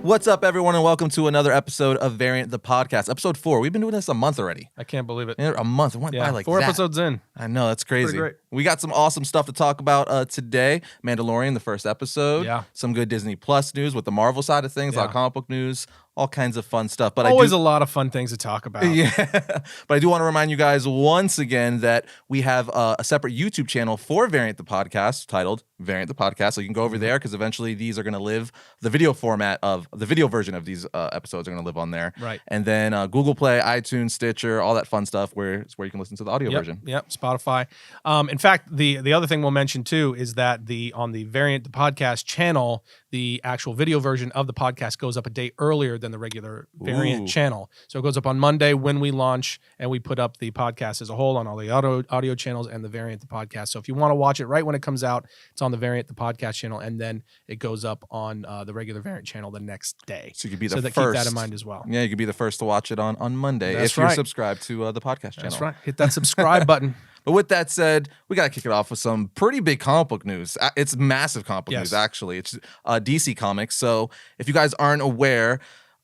What's up, everyone, and welcome to another episode of Variant the Podcast. Episode 4. We've been doing this a month already. I can't believe it. A month. It went by like 4 that. episodes in. I know, that's crazy. Pretty great. We got some awesome stuff to talk about today. Mandalorian, the first episode. Yeah. Some good Disney Plus news with the Marvel side of things, a lot of comic book news, all kinds of fun stuff. But Always a lot of fun things to talk about. Yeah. But I do want to remind you guys once again that we have a separate YouTube channel for Variant the Podcast titled Variant the Podcast. So you can go over there because eventually these are going to live, the video format of the video version of these episodes are going to live on there. Right. And then Google Play, iTunes, Stitcher, all that fun stuff where you can listen to the audio version. Yep. Spotify. In fact, the other thing we'll mention too is that on the Variant the Podcast channel, the actual video version of the podcast goes up a day earlier than the regular Variant channel. So it goes up on Monday when we launch, and we put up the podcast as a whole on all the audio channels and the Variant the Podcast. So if you want to watch it right when it comes out, it's on the Variant the Podcast channel, and then it goes up on the regular Variant channel the next day. So you could be the first. Keep that in mind as well. Yeah, you could be the first to watch it on Monday if you're subscribed to the podcast channel. That's right. Hit that subscribe button. But with that said, we got to kick it off with some pretty big comic book news. It's massive comic book news, actually. It's DC Comics. So if you guys aren't aware,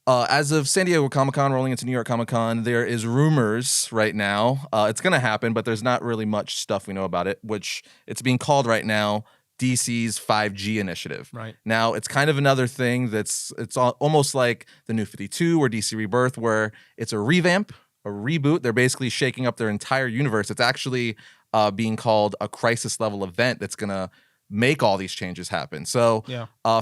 as of San Diego Comic-Con rolling into New York Comic-Con, there is rumors right now. It's going to happen, but there's not really much stuff we know about it, which it's being called right now DC's 5G initiative. Right. Now, it's kind of another thing it's almost like the New 52 or DC Rebirth, where it's a revamp, a reboot. They're basically shaking up their entire universe. It's actually being called a crisis level event that's going to make all these changes happen. So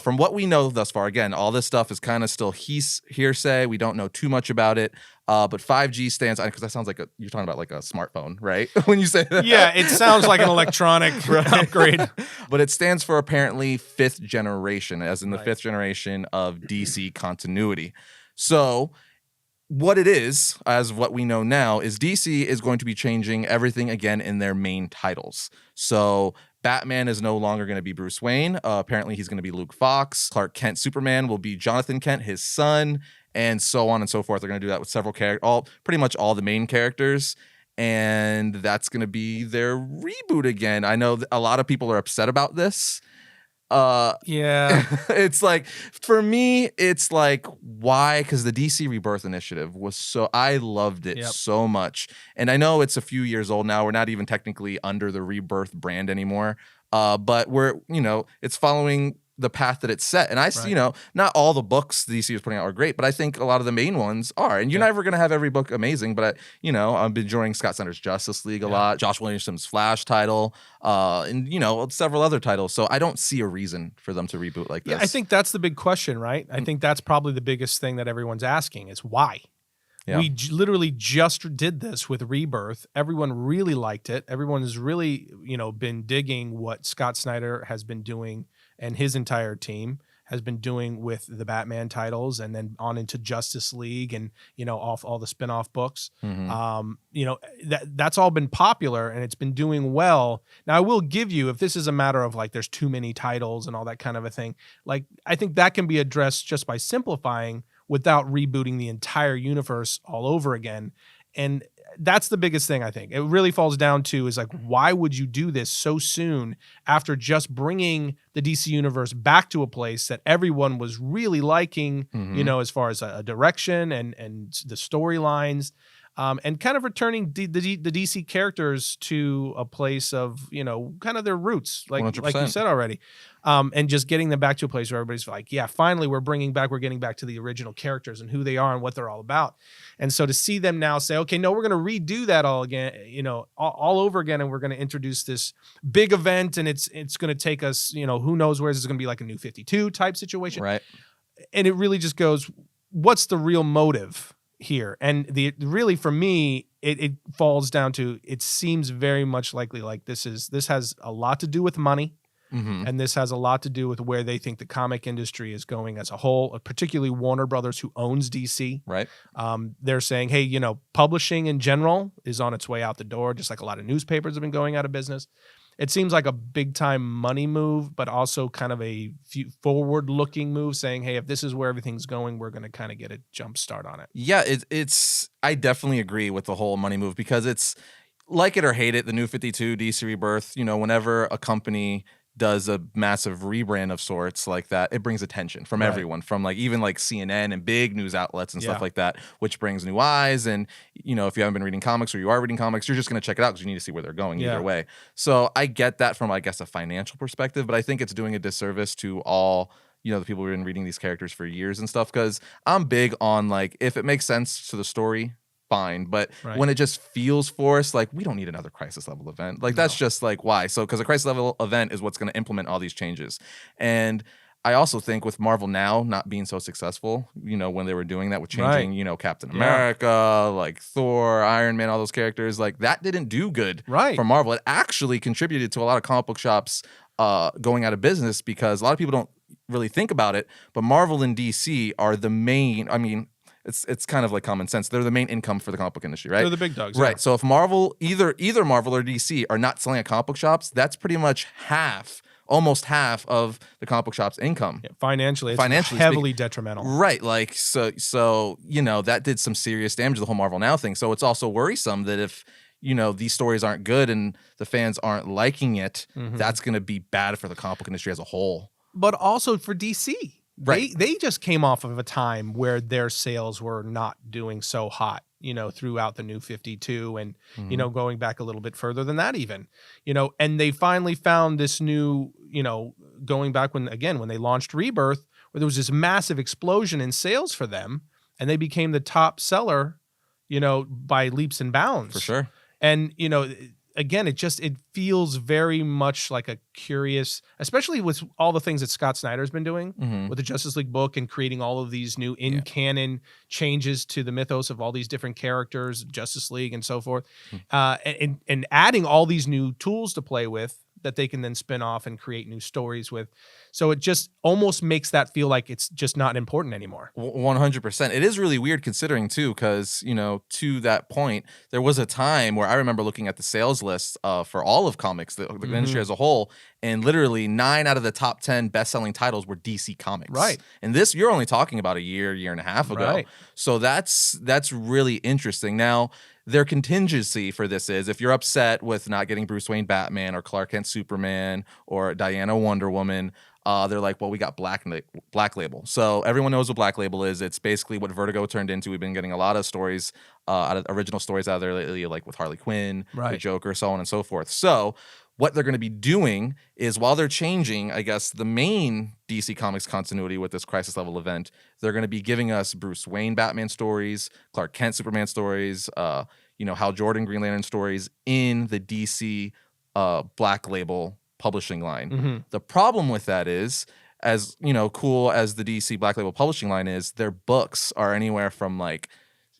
from what we know thus far, again, all this stuff is kind of still hearsay. We don't know too much about it. But 5G stands, because that sounds like you're talking about like a smartphone, right? When you say that. Yeah, it sounds like an electronic upgrade. But it stands for apparently 5th generation, as in the 5th generation of DC continuity. So what it is, as what we know now, is DC is going to be changing everything again in their main titles. So Batman is no longer going to be Bruce Wayne. Apparently, he's going to be Luke Fox. Clark Kent Superman will be Jonathan Kent, his son, and so on and so forth. They're going to do that with several characters, pretty much all the main characters. And that's going to be their reboot again. I know a lot of people are upset about this. It's like, for me, it's like, why? Because the DC Rebirth Initiative I loved it so much. And I know it's a few years old now. We're not even technically under the Rebirth brand anymore. But it's following the path that it's set. And not all the books DC is putting out are great, but I think a lot of the main ones are. And you're never going to have every book amazing, but I've been enjoying Scott Snyder's Justice League a lot, Josh Williamson's Flash title, and several other titles. So I don't see a reason for them to reboot like this. Yeah, I think that's the big question, right? I think that's probably the biggest thing that everyone's asking is why? Yeah. We literally just did this with Rebirth. Everyone really liked it. Everyone has really, been digging what Scott Snyder has been doing, and his entire team has been doing with the Batman titles, and then on into Justice League, and off all the spin-off books. Mm-hmm. That's all been popular, and it's been doing well. Now, I will give you, if this is a matter of like there's too many titles and all that kind of a thing, like I think that can be addressed just by simplifying without rebooting the entire universe all over again. And that's the biggest thing, I think. It really falls down to is like, why would you do this so soon after just bringing the DC universe back to a place that everyone was really liking, as far as a direction and the storylines, and kind of returning the DC characters to a place of, kind of their roots, like you said already. And just getting them back to a place where everybody's like, yeah, finally we're getting back to the original characters and who they are and what they're all about. And so to see them now say, okay, no, we're going to redo that all again, all over again. And we're going to introduce this big event, and it's going to take us, who knows where this is going to be, like a New 52 type situation. Right. And it really just goes, what's the real motive here? And really for me, it falls down to, it seems very much likely like this has a lot to do with money. Mm-hmm. And this has a lot to do with where they think the comic industry is going as a whole, particularly Warner Brothers, who owns DC. Right. They're saying, hey, publishing in general is on its way out the door, just like a lot of newspapers have been going out of business. It seems like a big time money move, but also kind of a forward looking move, saying, hey, if this is where everything's going, we're going to kind of get a jump start on it. Yeah, I definitely agree with the whole money move, because it's like it or hate it, the New 52, DC Rebirth, whenever a company does a massive rebrand of sorts like that, it brings attention from everyone, from like even like CNN and big news outlets and stuff like that, which brings new eyes. And, you know, if you haven't been reading comics or you are reading comics, you're just going to check it out because you need to see where they're going either way. So I get that from, I guess, a financial perspective, but I think it's doing a disservice to all, you know, the people who've been reading these characters for years and stuff, because I'm big on, like, if it makes sense to the story, fine, but when it just feels forced, like, we don't need another crisis level event. Like, that's just like, why? So because a crisis level event is what's going to implement all these changes. And I also think with Marvel now not being so successful, you know, when they were doing that with changing, you know, Captain America, like Thor, Iron Man, all those characters, like, that didn't do good for Marvel. It actually contributed to a lot of comic book shops going out of business, because a lot of people don't really think about it, but Marvel and DC are the main, I mean, it's kind of like common sense. They're the main income for the comic book industry, right? They're the big dogs. Right. So if Marvel, either Marvel or DC are not selling at comic book shops, that's pretty much almost half of the comic book shop's income. Yeah, financially heavily detrimental. Right. Like, so, you know, that did some serious damage to the whole Marvel Now thing. So it's also worrisome that if, you know, these stories aren't good and the fans aren't liking it, that's going to be bad for the comic book industry as a whole. But also for DC. They just came off of a time where their sales were not doing so hot, you know, throughout the New 52 and, you know, going back a little bit further than that even, you know, and they finally found this new, you know, going back when they launched Rebirth, where there was this massive explosion in sales for them, and they became the top seller, you know, by leaps and bounds. For sure. And, you know, again, it feels very much like a curious, especially with all the things that Scott Snyder's been doing with the Justice League book and creating all of these new in-canon changes to the mythos of all these different characters, Justice League and so forth, and adding all these new tools to play with that they can then spin off and create new stories with. So it just almost makes that feel like it's just not important anymore. 100%. It is really weird considering too, because, you know, to that point, there was a time where I remember looking at the sales lists for all of comics, the industry as a whole, and literally 9 out of the top 10 best-selling titles were DC Comics. Right. And this, you're only talking about a year and a half ago. Right. So that's really interesting. Now, their contingency for this is, if you're upset with not getting Bruce Wayne Batman or Clark Kent Superman or Diana Wonder Woman, they're like, well, we got Black Label. So everyone knows what Black Label is. It's basically what Vertigo turned into. We've been getting a lot of stories, original stories out of there lately, like with Harley Quinn, the Joker, so on and so forth. So what they're going to be doing is, while they're changing, I guess, the main DC Comics continuity with this crisis level event, they're going to be giving us Bruce Wayne Batman stories, Clark Kent Superman stories, you know, Hal Jordan Green Lantern stories in the DC Black Label publishing line. The problem with that is, as, you know, cool as the DC Black Label publishing line is, their books are anywhere from like,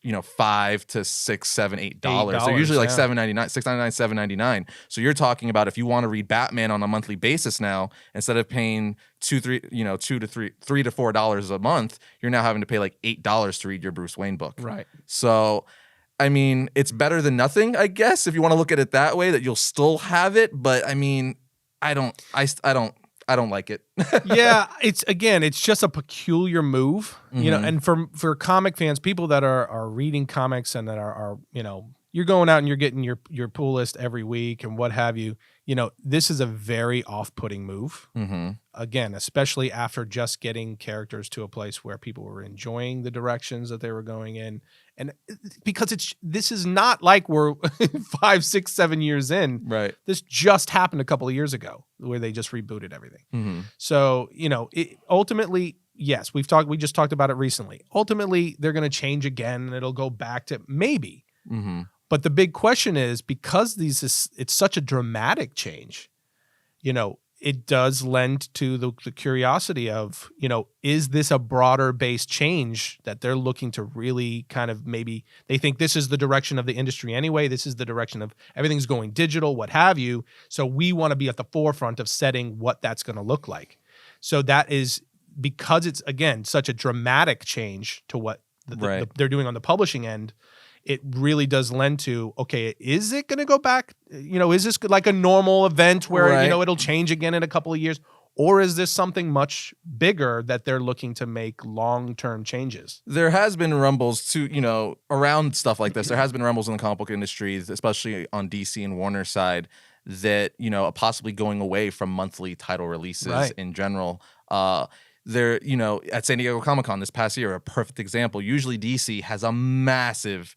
you know, $5 to $6, $7, $8. They're usually like $7.99, $6.99, $7.99. So you're talking about, if you want to read Batman on a monthly basis now, instead of paying $3 to $4 a month, you're now having to pay like $8 to read your Bruce Wayne book. Right. So, I mean, it's better than nothing, I guess, if you want to look at it that way, that you'll still have it. But I mean, I don't like it. Yeah, it's just a peculiar move, you know, and for comic fans, people that are reading comics and that are, you know, you're going out and you're getting your pull list every week and what have you, you know, this is a very off-putting move. Again, especially after just getting characters to a place where people were enjoying the directions that they were going in. And because this is not like we're 5, 6, 7 years in. Right. This just happened a couple of years ago where they just rebooted everything. So, you know, ultimately, yes, we just talked about it recently. Ultimately, they're going to change again and it'll go back to maybe. But the big question is, because it's such a dramatic change, you know, it does lend to the curiosity of, you know, is this a broader based change that they're looking to really kind of, maybe they think this is the direction of the industry anyway. This is the direction of everything's going digital, what have you. So we want to be at the forefront of setting what that's going to look like. So that is because it's, again, such a dramatic change to what they're doing on the publishing end. It really does lend to, okay, is it going to go back? You know, is this like a normal event where, you know, it'll change again in a couple of years? Or is this something much bigger that they're looking to make long-term changes? There has been rumbles to, you know, around stuff like this. There has been rumbles in the comic book industry, especially on DC and Warner's side, that, possibly going away from monthly title releases Right. in general. There, at San Diego Comic-Con this past year, a perfect example. Usually DC has a massive,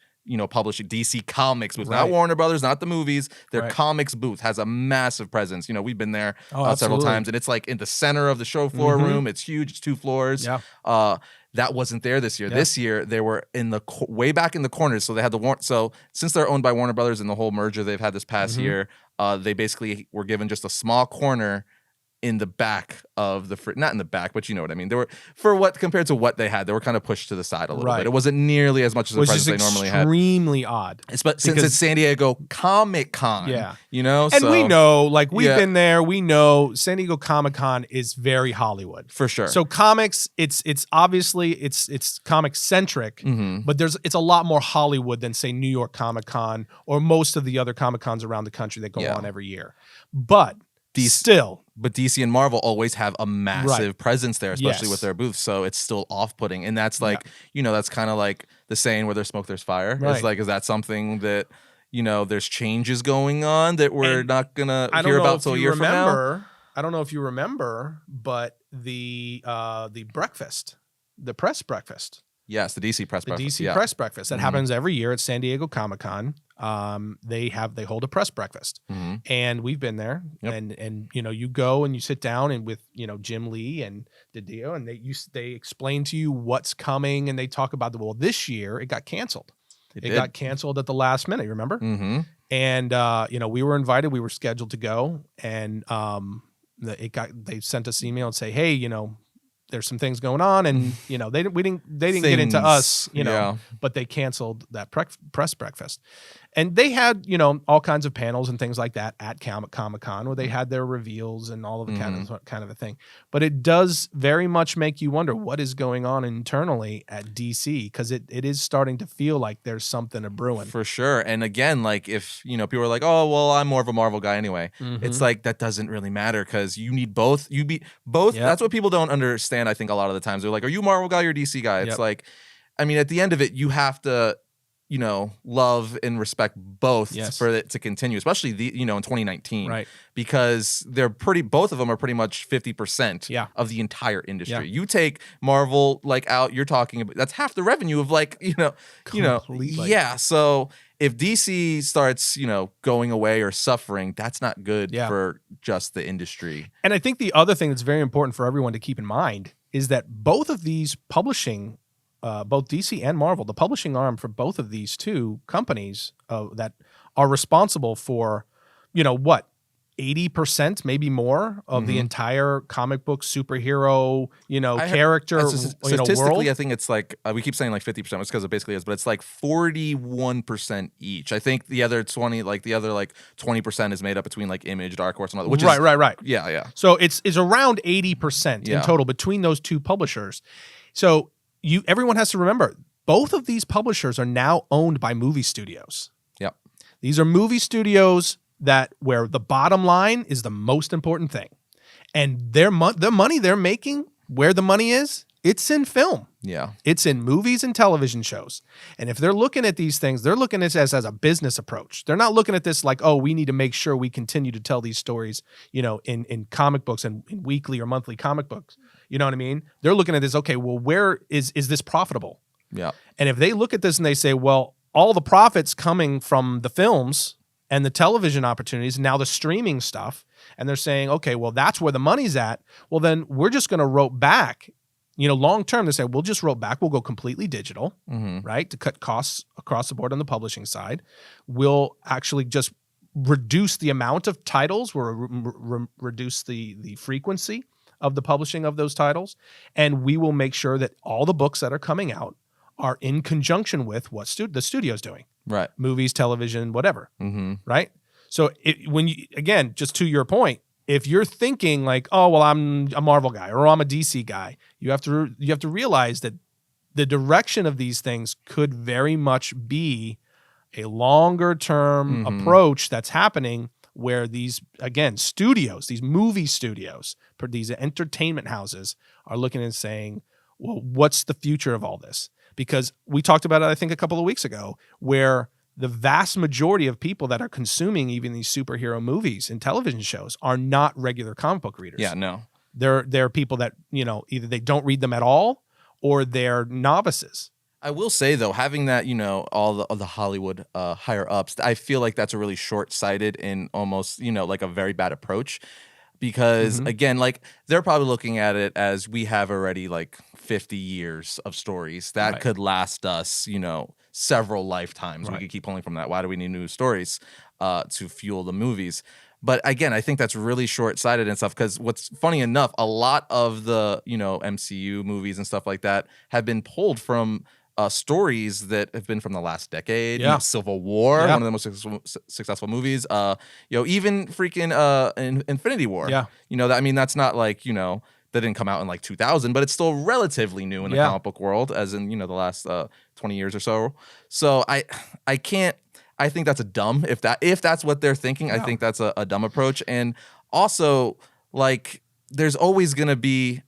publishing DC Comics booth, not Right. Warner Brothers, not the movies. Their Right. comics booth has a massive presence. We've been there several absolutely. times, and it's like in the center of the show floor room. It's huge. It's 2 floors. Yeah. That wasn't there this year. Yeah. This year they were in the way back in the corners. So they had so since they're owned by Warner Brothers and the whole merger they've had this past year, they basically were given just a small corner in the back of not in the back, but you know what I mean. They were, compared to what they had, they were kind of pushed to the side a little bit. It wasn't nearly as much as the presence they normally had. Extremely odd. Since it's San Diego Comic-Con. Yeah. And we know, like we've been there, we know San Diego Comic-Con is very Hollywood. For sure. So comics, it's obviously it's comic centric, but it's a lot more Hollywood than say New York Comic-Con or most of the other Comic-Cons around the country that go on every year. But But DC and Marvel always have a massive presence there, especially with their booths. So it's still off-putting. And that's like, that's kind of like the saying where there's smoke, there's fire. Right. It's like, is that something that, there's changes going on that we're not going to hear about till a year from now? I don't know if you remember, but the breakfast, the press breakfast. Yes, the DC press breakfast. The DC press breakfast that happens every year at San Diego Comic-Con. They hold a press breakfast, and we've been there. And you go and you sit down and with Jim Lee and Didio, and they explain to you what's coming, and they talk about this year it got canceled. It got canceled at the last minute. Remember? And we were invited. We were scheduled to go, and they sent us an email and say, hey, there's some things going on, and they didn't get into us, but they canceled that press breakfast, and they had all kinds of panels and things like that at Comic-Con where they had their reveals and all of the kind of a thing. But it does very much make you wonder what is going on internally at DC, because it is starting to feel like there's something brewing for sure. And again, like if people are like, oh well, I'm more of a Marvel guy anyway, it's like that doesn't really matter because you need both. That's what people don't understand. I think a lot of the times they're like, are you a Marvel guy or DC guy? It's like, I mean, at the end of it, you have to love and respect both for it to continue, especially in 2019, right? Because both of them are pretty much 50% of the entire industry. You take Marvel out, you're talking about that's half the revenue of Completely. So if DC starts going away or suffering, that's not good for just the industry. And I think the other thing that's very important for everyone to keep in mind is that both of these publishing, both DC and Marvel, the publishing arm for both of these two companies that are responsible for, 80%, maybe more of the entire comic book superhero, character, statistically, world. I think it's like we keep saying like 50%, which because it basically is, but it's like 41% each. I think the other 20% is made up between like Image, Dark Horse, and other. Which right. Yeah. So it's around 80% in total between those two publishers. So everyone has to remember, both of these publishers are now owned by movie studios. Yep. These are movie studios where the bottom line is the most important thing. And the money they're making, where the money is, it's in film. Yeah. It's in movies and television shows. And if they're looking at these things, they're looking at this as a business approach. They're not looking at this like, oh, we need to make sure we continue to tell these stories, in comic books and in weekly or monthly comic books. You know what I mean? They're looking at this, okay, well, where is this profitable? Yeah. And if they look at this and they say, well, all the profits coming from the films and the television opportunities, now the streaming stuff, and they're saying, okay, well, that's where the money's at. Well, then we're just going to rope back, long term. They say, we'll just rope back. We'll go completely digital, right? To cut costs across the board on the publishing side. We'll actually just reduce the amount of titles. We'll reduce the frequency of the publishing of those titles. And we will make sure that all the books that are coming out are in conjunction with what the studio's doing. Right. Movies, television, whatever. Right. So again, just to your point, if you're thinking like, oh, well, I'm a Marvel guy or I'm a DC guy, you have to realize that the direction of these things could very much be a longer term approach that's happening where these studios, these movie studios, these entertainment houses are looking and saying, well, what's the future of all this? Because we talked about it, I think, a couple of weeks ago, where the vast majority of people that are consuming even these superhero movies and television shows are not regular comic book readers. Yeah, no. They're people that, either they don't read them at all or they're novices. I will say though, having that, all the Hollywood higher ups, I feel like that's a really short-sighted and almost, like a very bad approach. Because again, like they're probably looking at it as we have already like 50 years of stories that could last us, several lifetimes. We could keep pulling from that. Why do we need new stories to fuel the movies? But again, I think that's really short-sighted and stuff, because what's funny enough, a lot of the, MCU movies and stuff like that have been pulled from stories that have been from the last decade. Civil War, one of the most successful movies. Even freaking Infinity War. That's not like, that didn't come out in like 2000, but it's still relatively new in the comic book world, as in, the last 20 years or so. So I can't, I think that's a dumb, if that's what they're thinking, I think that's a dumb approach. And also, like, there's always going to be,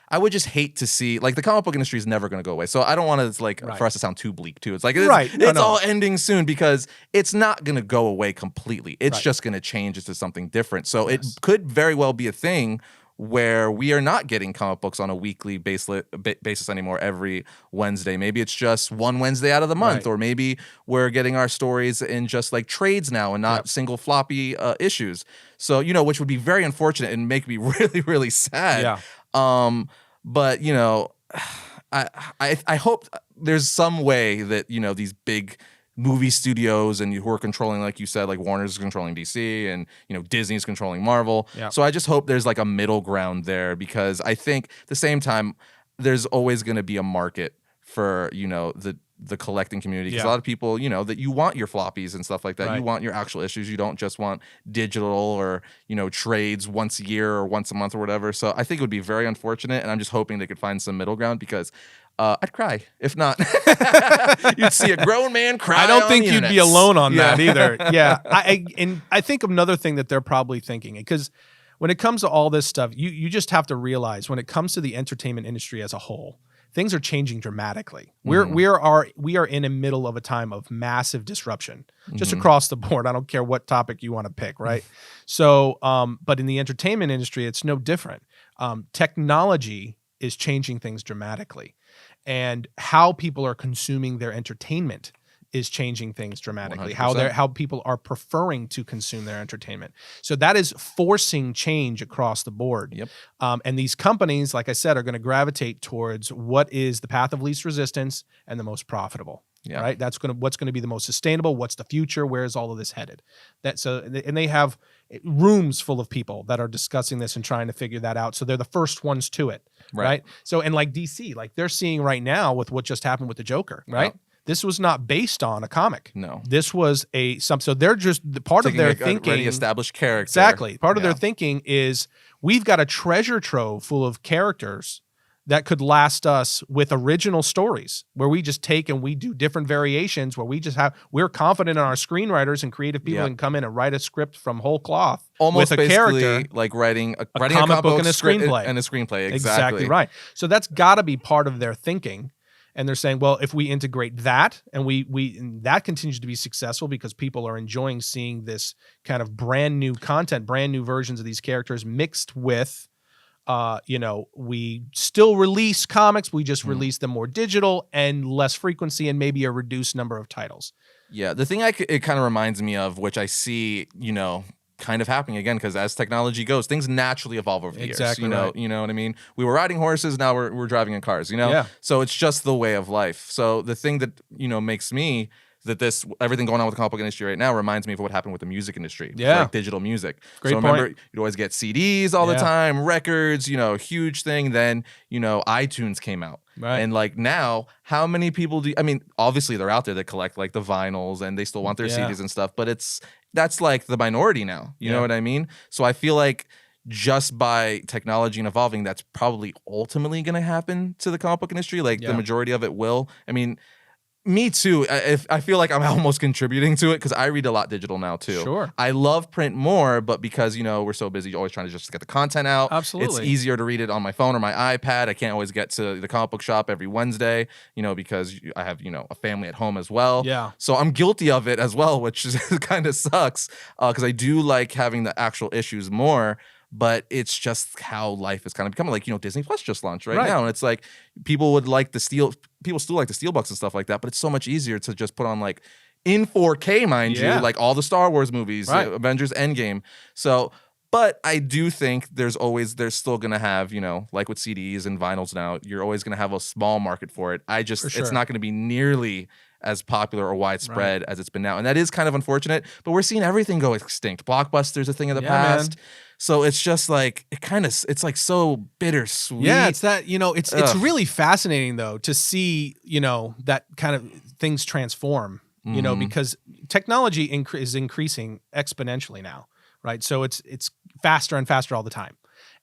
I would just hate to see, like, the comic book industry is never going to go away. So I don't want to, for us to sound too bleak too. It's like, it's all ending soon, because it's not going to go away completely. It's just going to change into something different. So it could very well be a thing where we are not getting comic books on a weekly basis anymore every Wednesday. Maybe it's just one Wednesday out of the month, or maybe we're getting our stories in just like trades now and not single floppy issues. So, which would be very unfortunate and make me really, really sad. But, I hope there's some way that, these big movie studios and who are controlling, like you said, like Warner's is controlling DC and, Disney's controlling Marvel. So I just hope there's like a middle ground there, because I think at the same time, there's always going to be a market for, the collecting community, because a lot of people, that you want your floppies and stuff like that. You want your actual issues. You don't just want digital or, trades once a year or once a month or whatever. So I think it would be very unfortunate, and I'm just hoping they could find some middle ground, because I'd cry if not. You'd see a grown man cry. I don't think you'd be alone on that either. I think another thing that they're probably thinking, because when it comes to all this stuff, you just have to realize, when it comes to the entertainment industry as a whole, things are changing dramatically. We are in the middle of a time of massive disruption, just across the board. I don't care what topic you want to pick, right? So, but in the entertainment industry, it's no different. Technology is changing things dramatically, and how people are consuming their entertainment is changing things dramatically. 100%. How people are preferring to consume their entertainment. So that is forcing change across the board. And these companies, like I said, are going to gravitate towards what is the path of least resistance and the most profitable. Right? That's what's going to be the most sustainable. What's the future? Where is all of this headed? And they have rooms full of people that are discussing this and trying to figure that out. So they're the first ones to it. Right? So, and like DC, like they're seeing right now with what just happened with the Joker, right? This was not based on a comic. No. This was so they're just part of their thinking. Already established character. Exactly. Part of their thinking is, we've got a treasure trove full of characters that could last us with original stories, where we just take and we do different variations, where we're confident in our screenwriters and creative people and come in and write a script from whole cloth. Almost with a character, like writing a comic book and a screenplay. And a screenplay. Exactly right. So that's got to be part of their thinking. And they're saying, well, if we integrate that, and and that continues to be successful because people are enjoying seeing this kind of brand new content, brand new versions of these characters mixed with, we still release comics, we just release them more digital and less frequency and maybe a reduced number of titles. Yeah, the thing it kind of reminds me of, which I see, kind of happening again, because as technology goes, things naturally evolve over the years. You know what I mean? We were riding horses, now we're driving in cars, So it's just the way of life. So the thing that, makes me that everything going on with the comic book industry right now reminds me of what happened with the music industry. Like digital music. Great point. Remember, you'd always get CDs all the time, records, huge thing. Then, iTunes came out. Right. And like now, how many people obviously they're out there that collect like the vinyls and they still want their CDs and stuff, but that's like the minority now. You know what I mean? So I feel like just by technology and evolving, that's probably ultimately going to happen to the comic book industry. Like the majority of it will. Me too. I feel like I'm almost contributing to it because I read a lot digital now too. Sure. I love print more, but because we're so busy, always trying to just get the content out. Absolutely. It's easier to read it on my phone or my iPad. I can't always get to the comic book shop every Wednesday, because I have a family at home as well. Yeah. So I'm guilty of it as well, which kind of sucks because I do like having the actual issues more. But it's just how life is kind of becoming. Like, Disney Plus just launched right now. And it's like people still like the Steelbooks and stuff like that. But it's so much easier to just put on like in 4K, mind you, like all the Star Wars movies, Avengers Endgame. So, but I do think there's still going to have, like with CDs and vinyls now, you're always going to have a small market for it. It's not going to be nearly as popular or widespread as it's been now. And that is kind of unfortunate, but we're seeing everything go extinct. Blockbuster's a thing of the past. Man. So it's just like, it's like so bittersweet. Yeah, it's that, it's really fascinating though to see, that kind of things transform, because technology is increasing exponentially now, right? So it's faster and faster all the time.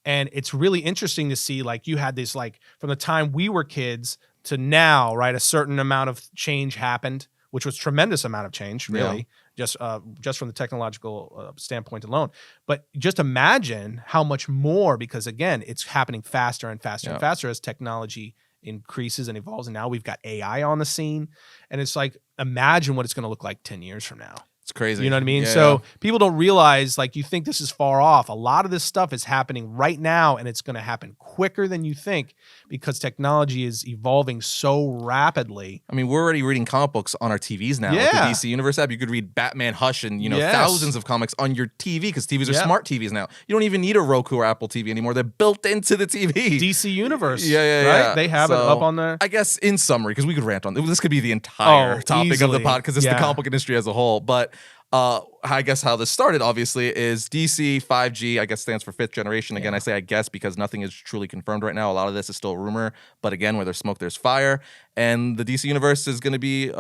And it's really interesting to see, like, you had this, like, from the time we were kids to now, right? A certain amount of change happened, which was tremendous amount of change, really, just from the technological standpoint alone. But just imagine how much more, because again, it's happening faster and faster and faster as technology increases and evolves. And now we've got AI on the scene, and it's like, imagine what it's going to look like 10 years from now. It's crazy. You know what I mean? Yeah. So people don't realize, like, you think this is far off. A lot of this stuff is happening right now, and it's going to happen quicker than you think because technology is evolving so rapidly. I mean, we're already reading comic books on our TVs now. Yeah. With the DC Universe app, you could read Batman Hush and, thousands of comics on your TV because TVs are smart TVs now. You don't even need a Roku or Apple TV anymore. They're built into the TV. DC Universe. Yeah. Right? They have it up on there. I guess in summary, because we could rant on this. This could be the entire topic easily. of the pod because it's the comic book industry as a whole. But I guess how this started, obviously, is DC 5G, I guess stands for 5th generation. Again, I say I guess because nothing is truly confirmed right now. A lot of this is still rumor. But again, where there's smoke, there's fire. And the DC universe is going to be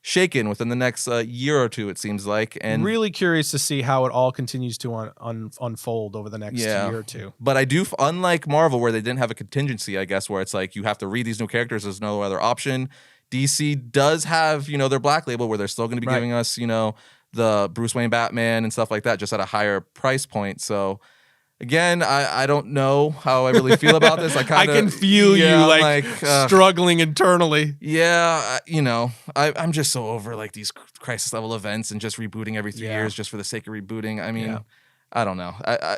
shaken within the next year or two, it seems like. And really curious to see how it all continues to unfold over the next year or two. But I do, unlike Marvel, where they didn't have a contingency, I guess, where it's like you have to read these new characters. There's no other option. DC does have, their Black Label where they're still going to be giving us, the Bruce Wayne Batman and stuff like that, just at a higher price point. So again, I don't know how I really feel about this. I can feel you like struggling internally. Yeah, I'm just so over like these crisis level events and just rebooting every 3 years just for the sake of rebooting. I mean, I don't know. I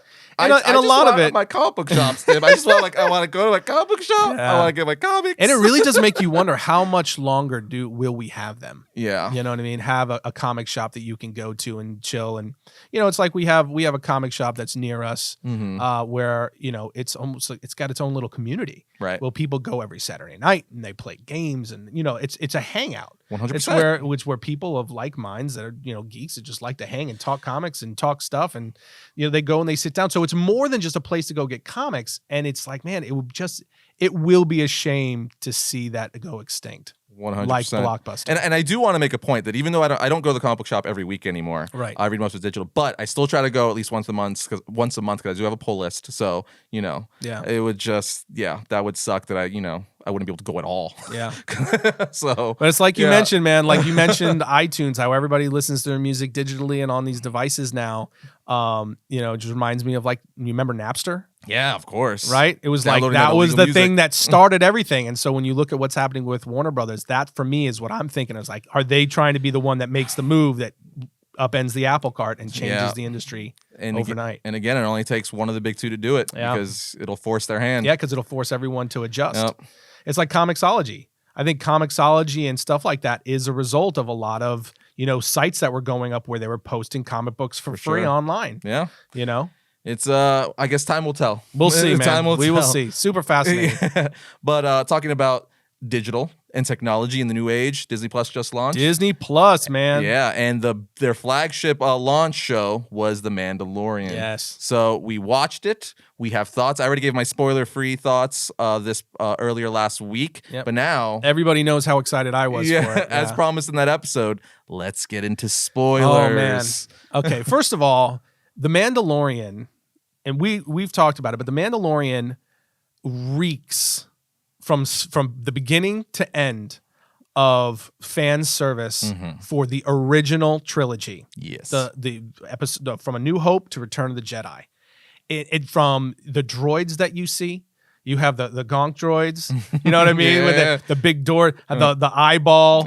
just a lot of it, my comic book shops, Tim. I just want I want to go to my comic book shop. I want to get my comics, and it really does make you wonder how much longer will we have them? Yeah, you know what I mean. Have a comic shop that you can go to and chill, and it's like we have a comic shop that's near us, where it's almost like it's got its own little community. Right. Well, people go every Saturday night and they play games, and it's a hangout. 100%. It's where people of like minds that are geeks that just like to hang and talk comics and talk stuff, and they go and they sit down. So it's more than just a place to go get comics. And it's like, man, it will be a shame to see that go extinct. 100%. Like Blockbuster. And I do want to make a point that even though I don't go to the comic book shop every week anymore, right? I read most of it digital, but I still try to go at least once a month because I do have a pull list. So it would just that would suck that I wouldn't be able to go at all. Yeah. So, but it's like you mentioned, man. Like you mentioned, iTunes, how everybody listens to their music digitally and on these devices now. It just reminds me of, like, you remember Napster? Yeah, of course. Right? It was like that was the thing that started everything. And so when you look at what's happening with Warner Brothers, that for me is what I'm thinking. I was like, are they trying to be the one that makes the move that upends the apple cart and changes the industry overnight? And again, it only takes one of the big two to do it because it'll force their hand. Yeah, because it'll force everyone to adjust. Yep. It's like Comixology. I think Comixology and stuff like that is a result of a lot of, sites that were going up where they were posting comic books for free online. Yeah. It's I guess time will tell. We'll see, man. We will see. Super fascinating. But talking about digital and technology in the new age, Disney Plus just launched. Disney Plus, man. Yeah, and their flagship launch show was The Mandalorian. Yes. So we watched it. We have thoughts. I already gave my spoiler-free thoughts this earlier last week. Yep. But now everybody knows how excited I was for it. Yeah. As promised in that episode, let's get into spoilers. Oh, man. Okay, first of all, The Mandalorian, and we've talked about it, but The Mandalorian reeks from the beginning to end of fan service for the original trilogy. Yes. The episode from A New Hope to Return of the Jedi. It from the droids that you see. You have the gonk droids, you know what I mean, with the big door, the eyeball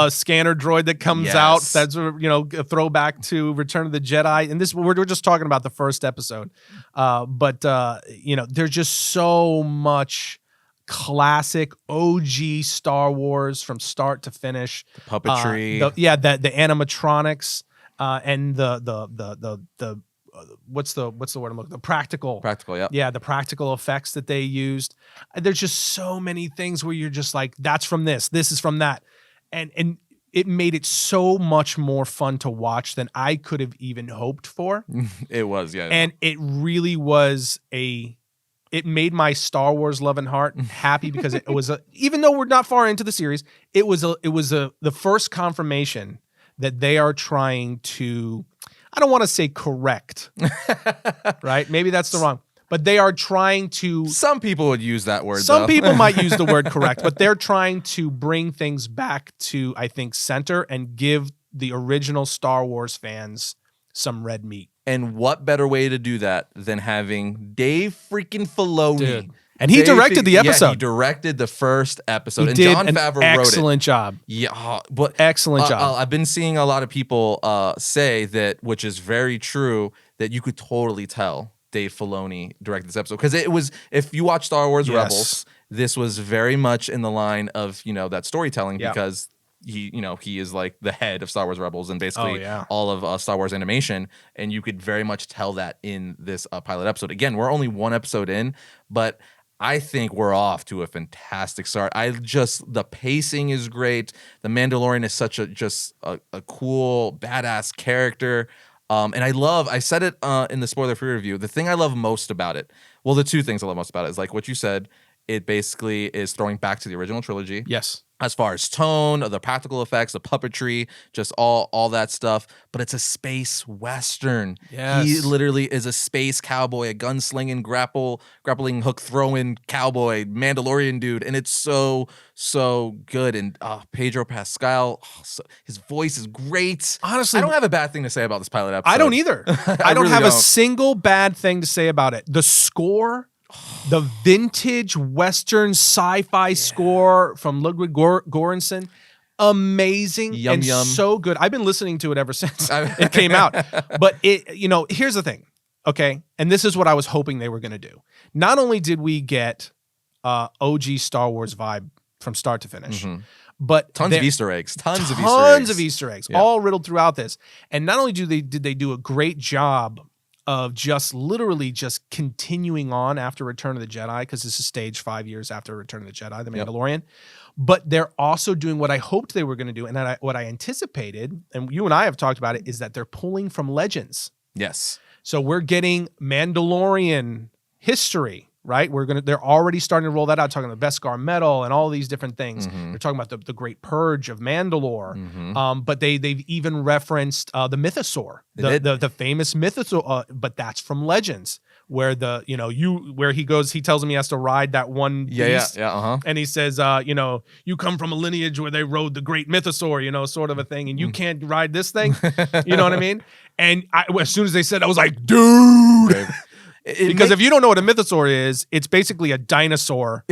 scanner droid that comes out. That's a throwback to Return of the Jedi. And this we're just talking about the first episode, but there's just so much classic OG Star Wars from start to finish. The puppetry, the animatronics, and the what's the word I'm looking? The practical, the practical effects that they used. There's just so many things where you're just like, that's from this is from that, and it made it so much more fun to watch than I could have even hoped for. It was, and it really was it made my Star Wars loving heart happy because it was even though we're not far into the series, it was the first confirmation that they are trying to, I don't want to say correct, right? Maybe that's the wrong, but they are trying to. Some people would use that word. Some people might use the word correct, but they're trying to bring things back to, I think, center and give the original Star Wars fans some red meat. And what better way to do that than having Dave freaking Filoni? Dude. And he directed the episode. Yeah, he directed the first episode. He did Jon Favreau wrote it. Excellent job. Yeah, but excellent job. I've been seeing a lot of people say that, which is very true, that you could totally tell Dave Filoni directed this episode because it was. If you watch Star Wars Rebels, this was very much in the line of that storytelling because he is like the head of Star Wars Rebels and basically all of Star Wars animation, and you could very much tell that in this pilot episode. Again, we're only one episode in, but I think we're off to a fantastic start. The pacing is great. The Mandalorian is such a cool, badass character. And I said it in the spoiler-free review, the thing I love most about it, well, the two things I love most about it is like what you said, it basically is throwing back to the original trilogy. Yes. As far as tone, the practical effects, the puppetry, just all that stuff. But it's a space western. Yes. He literally is a space cowboy, a gunslinging, grappling hook throwing cowboy, Mandalorian dude. And it's so good. And Pedro Pascal, his voice is great. Honestly, I don't have a bad thing to say about this pilot episode. I don't either. I don't have a single bad thing to say about it. The score, the vintage Western sci-fi score from Ludwig Göransson, amazing and so good. I've been listening to it ever since it came out. But here's the thing, okay? And this is what I was hoping they were going to do. Not only did we get OG Star Wars vibe from start to finish, but tons of Easter eggs, tons of Easter eggs, all riddled throughout this. And not only did they do a great job of literally continuing on after Return of the Jedi, because this is staged 5 years after Return of the Jedi, The Mandalorian. But they're also doing what I hoped they were going to do, and what I anticipated, and you and I have talked about it, is that they're pulling from Legends. Yes. So we're getting Mandalorian history, right? They're already starting to roll that out, talking about the Beskar Medal and all these different things. They're talking about the Great Purge of Mandalore. But they've even referenced the Mythosaur, the famous Mythosaur, but that's from Legends, where where he goes, he tells him he has to ride that one beast. And he says, you come from a lineage where they rode the Great Mythosaur, sort of a thing, and you can't ride this thing. You know what I mean? And as soon as they said, I was like, dude. Because if you don't know what a mythosaur is, it's basically a dinosaur.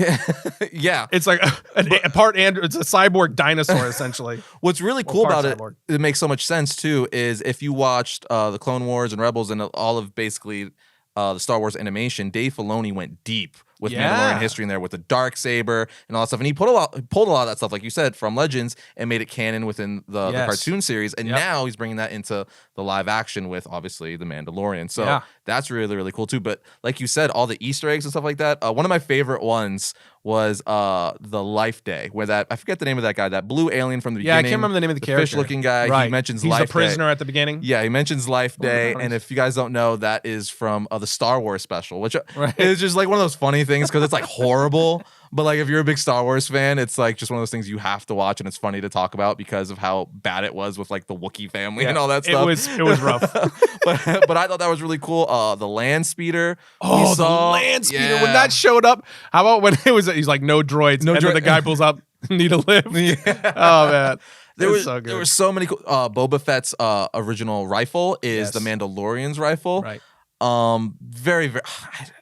Yeah. It's like a part android. It's a cyborg dinosaur, essentially. What's really cool about it makes so much sense, too, is if you watched the Clone Wars and Rebels and all of basically the Star Wars animation, Dave Filoni went deep with Mandalorian history in there with the Darksaber and all that stuff. And he pulled a lot of that stuff, like you said, from Legends and made it canon within the cartoon series. And now he's bringing that into the live action with, obviously, the Mandalorian. So that's really, really cool, too. But like you said, all the Easter eggs and stuff like that. One of my favorite ones was the Life Day, where I forget the name of that guy, that blue alien from the beginning. I can't remember the name of the character. Fish-looking guy. Right. He mentions He's Life Day. He's the prisoner at the beginning. Yeah, he mentions Life Day. And if you guys don't know, that is from the Star Wars special, which is just like one of those funny things because it's like horrible. But like if you're a big Star Wars fan, it's like just one of those things you have to watch, and it's funny to talk about because of how bad it was with like the Wookiee family and all that stuff. It was rough. but I thought that was really cool. The land speeder. Oh, the land speeder when that showed up. How about when he's like no droids, and then the guy pulls up. Need a lift. Yeah. Oh man, There so were so many cool. Boba Fett's original rifle is the Yes. Mandalorian's rifle. right. Very, very.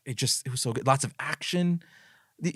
It was so good. Lots of action. I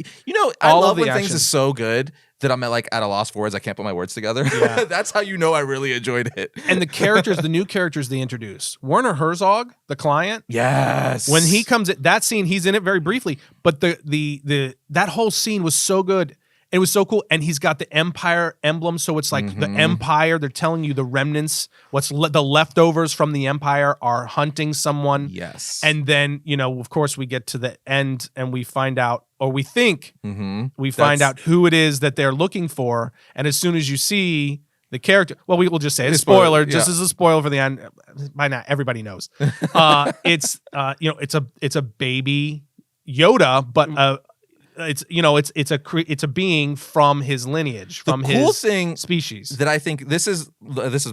All of love the when things action. is so good that I'm at a loss for words. I can't put my words together. Yeah. That's how you know I really enjoyed it. And the new characters they introduced. Werner Herzog, the client. Yes. When he comes at that scene, he's in it very briefly, but that whole scene was so good. It was so cool, and he's got the Empire emblem, so it's like the Empire. They're telling you the remnants, the leftovers from the Empire are hunting someone. Yes. And then of course, we get to the end, and we find out, or we think find out who it is that they're looking for. And as soon as you see the character, well, we will just say it's a spoiler, just as a spoiler for the end. By now, everybody knows. It's a baby Yoda, but it's a being from his lineage, from the cool his thing species. That I think this is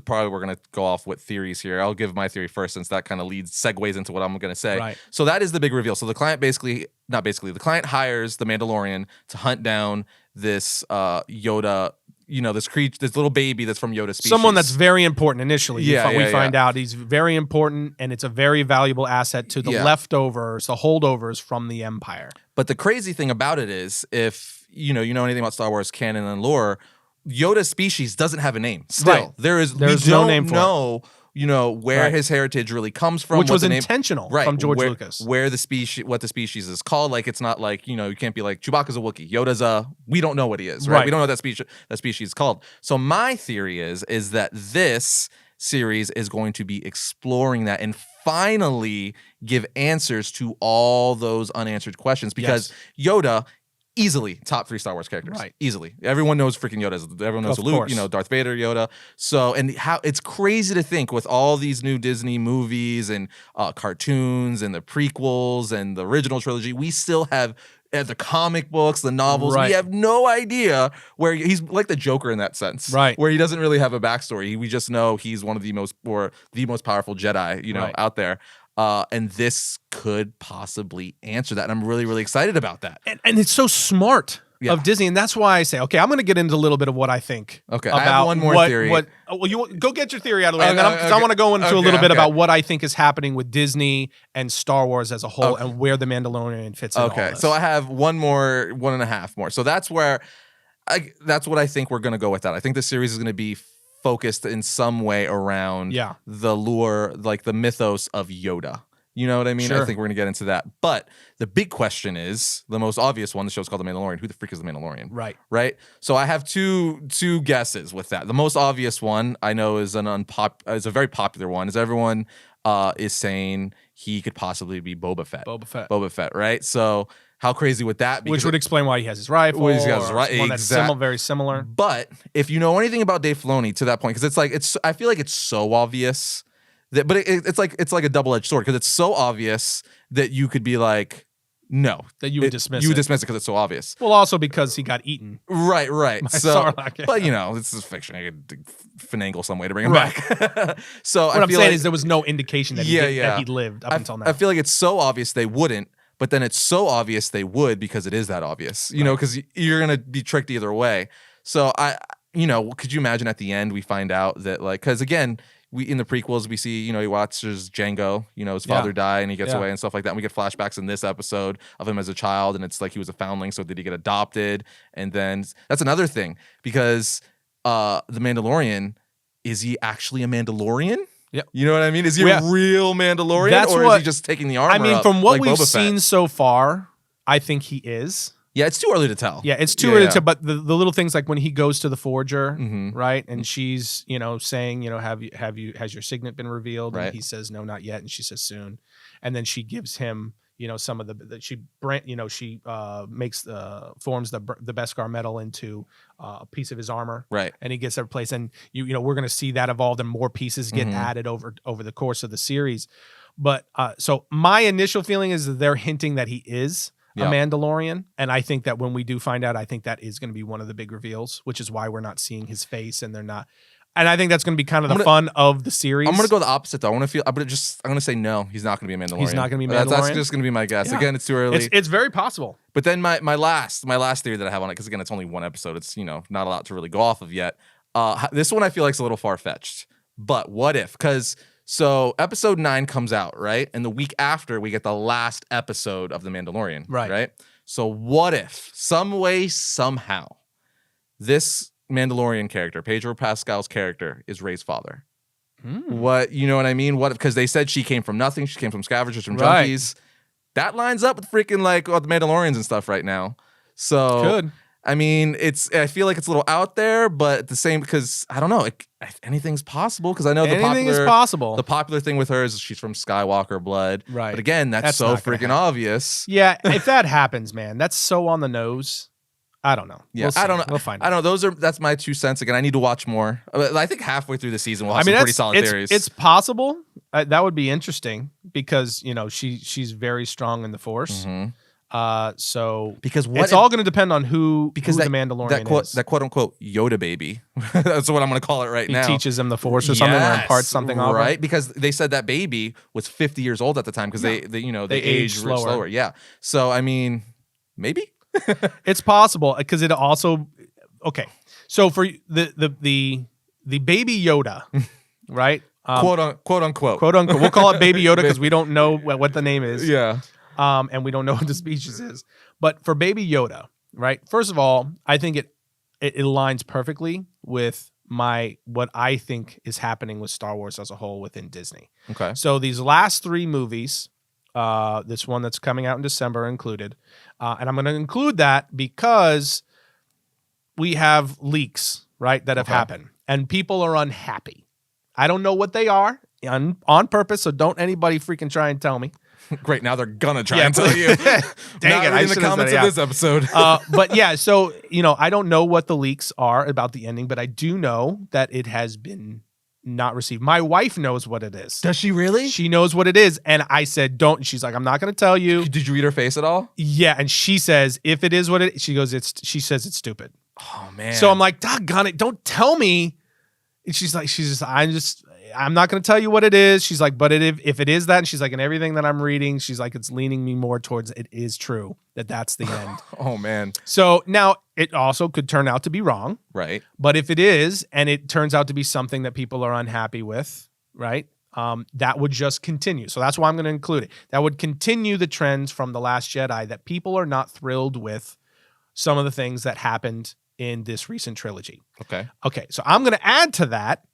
probably, we're gonna go off with theories here. I'll give my theory first, since that kind of segues into what I'm gonna say. Right. So that is the big reveal. So the client the client hires the Mandalorian to hunt down this Yoda, this creature, this little baby that's from Yoda species. Someone that's very important initially. We find out he's very important, and it's a very valuable asset to the leftovers, the holdovers from the Empire. But the crazy thing about it is, if you know anything about Star Wars canon and lore, Yoda's species doesn't have a name. Still, Right. there's no name for it. Where his heritage really comes from, which was intentional from George Lucas. Where the species, what the species is called. Like, it's not like, you can't be like Chewbacca's a Wookiee, Yoda's we don't know what he is, right? We don't know what that species is called. So my theory is that this series is going to be exploring that and finally give answers to all those unanswered questions, because Yoda, easily top 3 Star Wars characters. Right. Easily. Everyone knows freaking Yoda. Everyone knows Luke, Darth Vader, Yoda. So, and how it's crazy to think, with all these new Disney movies and cartoons and the prequels and the original trilogy, we still have the comic books, the novels. Right. We have no idea where he's like the Joker in that sense. Right. Where he doesn't really have a backstory. We just know he's one of the most powerful Jedi, out there. And this could possibly answer that. And I'm really, really excited about that. And it's so smart of Disney. And that's why I say, okay, I'm going to get into a little bit of what I think. Okay, about I have one more theory. You go get your theory out of the way. Because I want to go into a little bit about what I think is happening with Disney and Star Wars as a whole, and where the Mandalorian fits in. Okay, so I have one and a half more. So that's what I think we're going to go with that. I think the series is going to be focused in some way around the lore, like the mythos of Yoda. You know what I mean? Sure. I think we're going to get into that. But the big question is, the most obvious one, the show's called The Mandalorian. Who the freak is The Mandalorian? Right? So I have two guesses with that. The most obvious one I know is is a very popular one, is everyone is saying he could possibly be Boba Fett, right? So how crazy would that be? Which would explain why he has his rifle. Well, he has his rifle. One that's very similar. But if you know anything about Dave Filoni to that point, because I feel like it's so obvious but it's like a double-edged sword, because it's so obvious that you could be like, no, that you would dismiss it. You would dismiss it because it's so obvious. Well, also because he got eaten. Right. So, Sarlacc. But this is fiction. I could finagle some way to bring him back. So what I'm saying is there was no indication that he lived up until now. I feel like it's so obvious they wouldn't, but then it's so obvious they would, because it is that obvious. Because you're gonna be tricked either way. So could you imagine at the end we find out that, like, because again, in the prequels we see, he watches Django, his father die and he gets away and stuff like that. And we get flashbacks in this episode of him as a child, and it's like he was a foundling, so did he get adopted? And then that's another thing, because the Mandalorian, is he actually a Mandalorian? Yeah. You know what I mean? Is he a real Mandalorian, is he just taking the armor up, from what like we've Boba seen Fett? so far, I think he is. Yeah, it's too early to tell. Yeah, it's too early to tell. But the little things, like when he goes to the forger, right, and she's saying, has your signet been revealed? Right. And he says no, not yet, and she says soon, and then she gives him some of she makes forms the Beskar metal into a piece of his armor, right, and he gets that replaced, and we're going to see that evolved and more pieces get added over the course of the series. But so my initial feeling is that they're hinting that he is a Mandalorian, and I think that when we do find out, I think that is going to be one of the big reveals, which is why we're not seeing his face, and they're not. And I think that's going to be kind of the fun of the series. I'm going to go the opposite though. I'm going to say no, he's not going to be a Mandalorian. He's not going to be a Mandalorian. That's just going to be my guess. Again, it's too early. It's very possible. But then my last theory that I have on it, because again, it's only one episode. It's, not a lot to really go off of yet. This one I feel like is a little far-fetched. But what if? So episode 9 comes out, right? And the week after, we get the last episode of The Mandalorian, right? So what if, some way, somehow, this Mandalorian character, Pedro Pascal's character, is Rey's father? What, you know what I mean? What? Because they said she came from nothing. She came from scavengers, from junkies. That lines up with freaking the Mandalorians and stuff right now. So Could. I mean, I feel like it's a little out there, but at the same, because I don't know, anything's possible. Because I know anything is possible. The popular thing with her is she's from Skywalker blood, right? But again, that's so freaking obvious. Yeah, if that happens, man, that's so on the nose. I don't know. Yeah, I don't know. We'll find out. I don't know. That's my 2 cents. Again, I need to watch more. I think halfway through the season, we'll have some pretty solid theories. It's possible. That would be interesting because she's very strong in the Force. So because it's all going to depend on who the Mandalorian is. That quote unquote Yoda baby. That's what I'm going to call it right now. He teaches him the Force or something, or imparts something on him. Right? Because they said that baby was 50 years old at the time because they age slower. Yeah. So I mean, maybe. It's possible because it also so for the baby Yoda, right? Quote unquote. We'll call it baby Yoda because we don't know what the name is. Yeah. And we don't know what the species is. But for baby Yoda, right? First of all, I think it aligns perfectly with what I think is happening with Star Wars as a whole within Disney. Okay. So these last 3 movies, this one that's coming out in December included, and I'm going to include that because we have leaks, right, that have happened, and people are unhappy. I don't know what they are on purpose, so don't anybody freaking try and tell me. Great, now they're gonna try and tell you. Dang it! In the comments of this episode. But yeah, so I don't know what the leaks are about the ending, but I do know that it has been not received. My wife knows what it is. Does she really? She knows what it is, and I said, "Don't." She's like, "I'm not going to tell you." Did you read her face at all? Yeah, and she says, "If it is what it," she goes, She says it's stupid. Oh man. So I'm like, "Doggone it! Don't tell me." And she's like, I'm not going to tell you what it is. She's like, but if it is that, and she's like, and everything that I'm reading, she's like, it's leaning me more towards it is true that's the end. Oh man. So now it also could turn out to be wrong. Right. But if it is, and it turns out to be something that people are unhappy with, right? That would just continue. So that's why I'm going to include it. That would continue the trends from The Last Jedi that people are not thrilled with some of the things that happened in this recent trilogy. Okay. So I'm going to add to that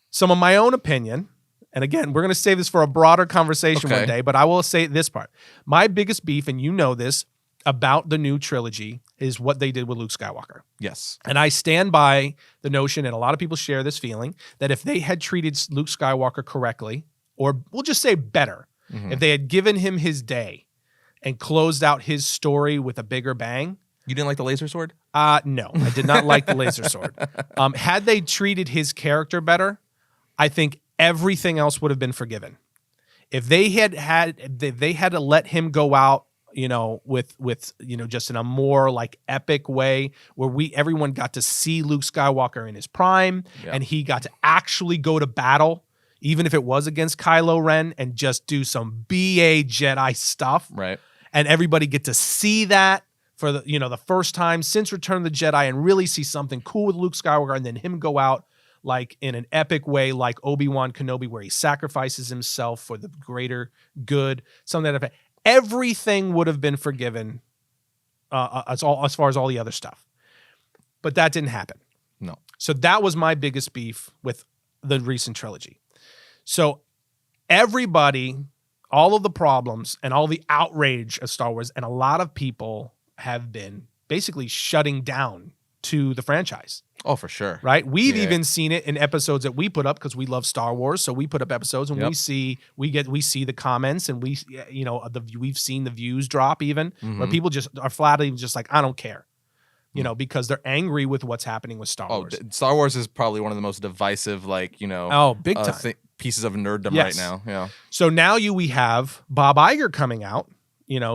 some of my own opinion. And again, we're going to save this for a broader conversation one day, but I will say this part. My biggest beef, and you know this, about the new trilogy is what they did with Luke Skywalker. Yes. And I stand by the notion, and a lot of people share this feeling, that if they had treated Luke Skywalker correctly, or we'll just say better, if they had given him his day and closed out his story with a bigger bang. You didn't like the laser sword? No, I did not like the laser sword. Had they treated his character better, I think everything else would have been forgiven. If they had to let him go out, with just in a more like epic way where everyone got to see Luke Skywalker in his prime, and he got to actually go to battle, even if it was against Kylo Ren, and just do some BA Jedi stuff. Right. And everybody get to see that for the first time since Return of the Jedi, and really see something cool with Luke Skywalker, and then him go out like in an epic way, like Obi-Wan Kenobi, where he sacrifices himself for the greater good, something that everything would have been forgiven as far as all the other stuff. But that didn't happen. No. So that was my biggest beef with the recent trilogy. So everybody, all of the problems and all the outrage of Star Wars, and a lot of people have been basically shutting down to the franchise. Oh, for sure. Right? We've even seen it in episodes that we put up because we love Star Wars. So we put up episodes and we see the comments, and we've seen the views drop even, where people just are flatly just like, I don't care. Because they're angry with what's happening with Star Wars. Star Wars is probably one of the most divisive, big time pieces of nerddom right now. Yeah. So now we have Bob Iger coming out,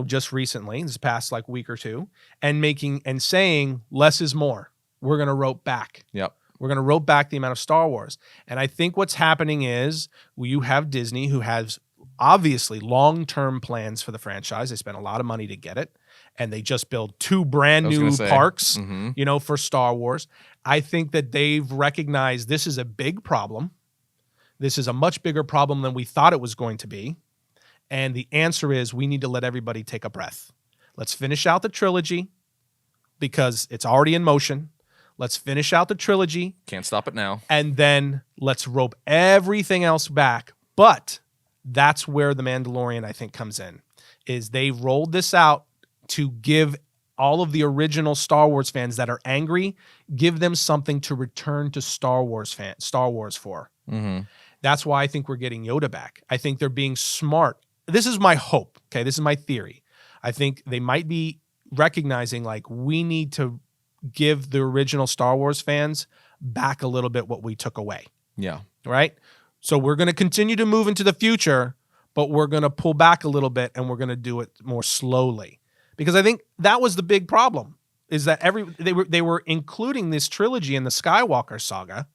just recently, this past like week or two, and saying less is more. We're going to rope back. Yep. We're going to rope back the amount of Star Wars. And I think what's happening is you have Disney, who has obviously long-term plans for the franchise. They spent a lot of money to get it. and they just build 2 brand new parks, for Star Wars. I think that they've recognized this is a big problem. This is a much bigger problem than we thought it was going to be. And the answer is we need to let everybody take a breath. Let's finish out the trilogy because it's already in motion. Let's finish out the trilogy. Can't stop it now. And then let's rope everything else back. But that's where The Mandalorian, I think, comes in, is they rolled this out to give all of the original Star Wars fans that are angry, give them something to return to Star Wars for. That's why I think we're getting Yoda back. I think they're being smart. This is my hope. Okay, this is my theory. I think they might be recognizing like we need to give the original Star Wars fans back a little bit what we took away. Yeah. Right? So we're going to continue to move into the future, but we're going to pull back a little bit and we're going to do it more slowly. Because I think that was the big problem, is that they were including this trilogy in the Skywalker saga,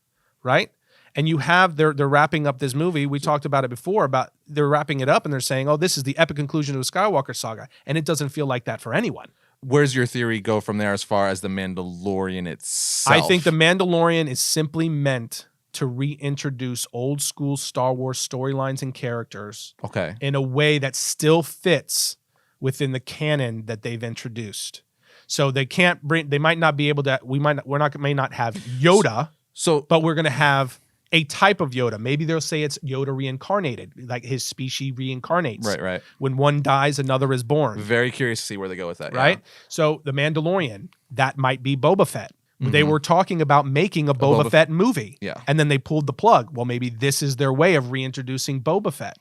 right? And you have they're wrapping up this movie. We talked about it before, about they're wrapping it up and they're saying, oh, this is the epic conclusion to the Skywalker saga. And it doesn't feel like that for anyone. Where's your theory go from there as far as the Mandalorian itself? I think the Mandalorian is simply meant to reintroduce old school Star Wars storylines and characters in a way that still fits within the canon that they've introduced. So they might not be able to, may not have Yoda, but we're going to have a type of Yoda. Maybe they'll say it's Yoda reincarnated, like his species reincarnates. Right. When one dies, another is born. Very curious to see where they go with that. Right? Yeah. So the Mandalorian, that might be Boba Fett. They were talking about making a Boba Fett movie. Yeah. And then they pulled the plug. Well, maybe this is their way of reintroducing Boba Fett.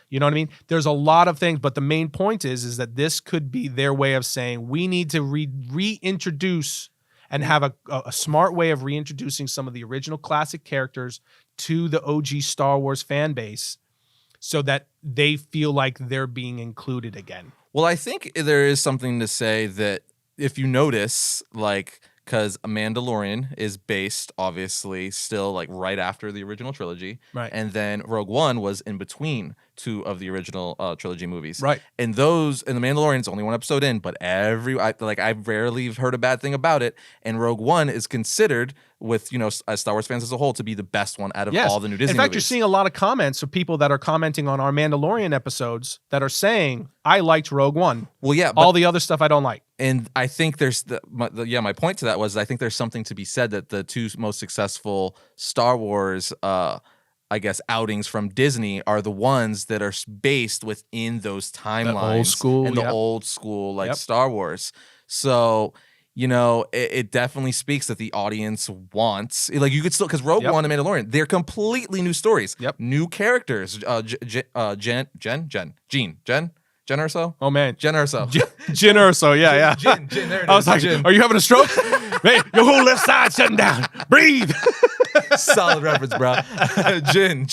You know what I mean? There's a lot of things, but the main point is that this could be their way of saying we need to reintroduce and have a smart way of reintroducing some of the original classic characters to the OG Star Wars fan base so that they feel like they're being included again. Well, I think there is something to say that if you notice, like, because a Mandalorian is based, obviously, still like right after the original trilogy. Right. And then Rogue One was in between 2 of the original trilogy movies. Right. And The Mandalorian is only 1 episode in, but I rarely have heard a bad thing about it. And Rogue One is considered, with, as Star Wars fans as a whole, to be the best one out of all the new Disney movies. In fact, you're seeing a lot of comments of people that are commenting on our Mandalorian episodes that are saying, I liked Rogue One. Well, yeah. All the other stuff I don't like. And I think there's my point to that was I think there's something to be said that the 2 most successful Star Wars outings from Disney are the ones that are based within those timelines, old school, and the old school Star Wars. So it definitely speaks that the audience wants, like, you could still, because Rogue One and Mandalorian, they're completely new stories, new characters. Jen Erso? Oh, man. Jen Erso. Jen Erso, yeah. Jen, there it is. I was like, are you having a stroke? Hey, your whole left side shutting down. Breathe. Solid reference, bro. Jen.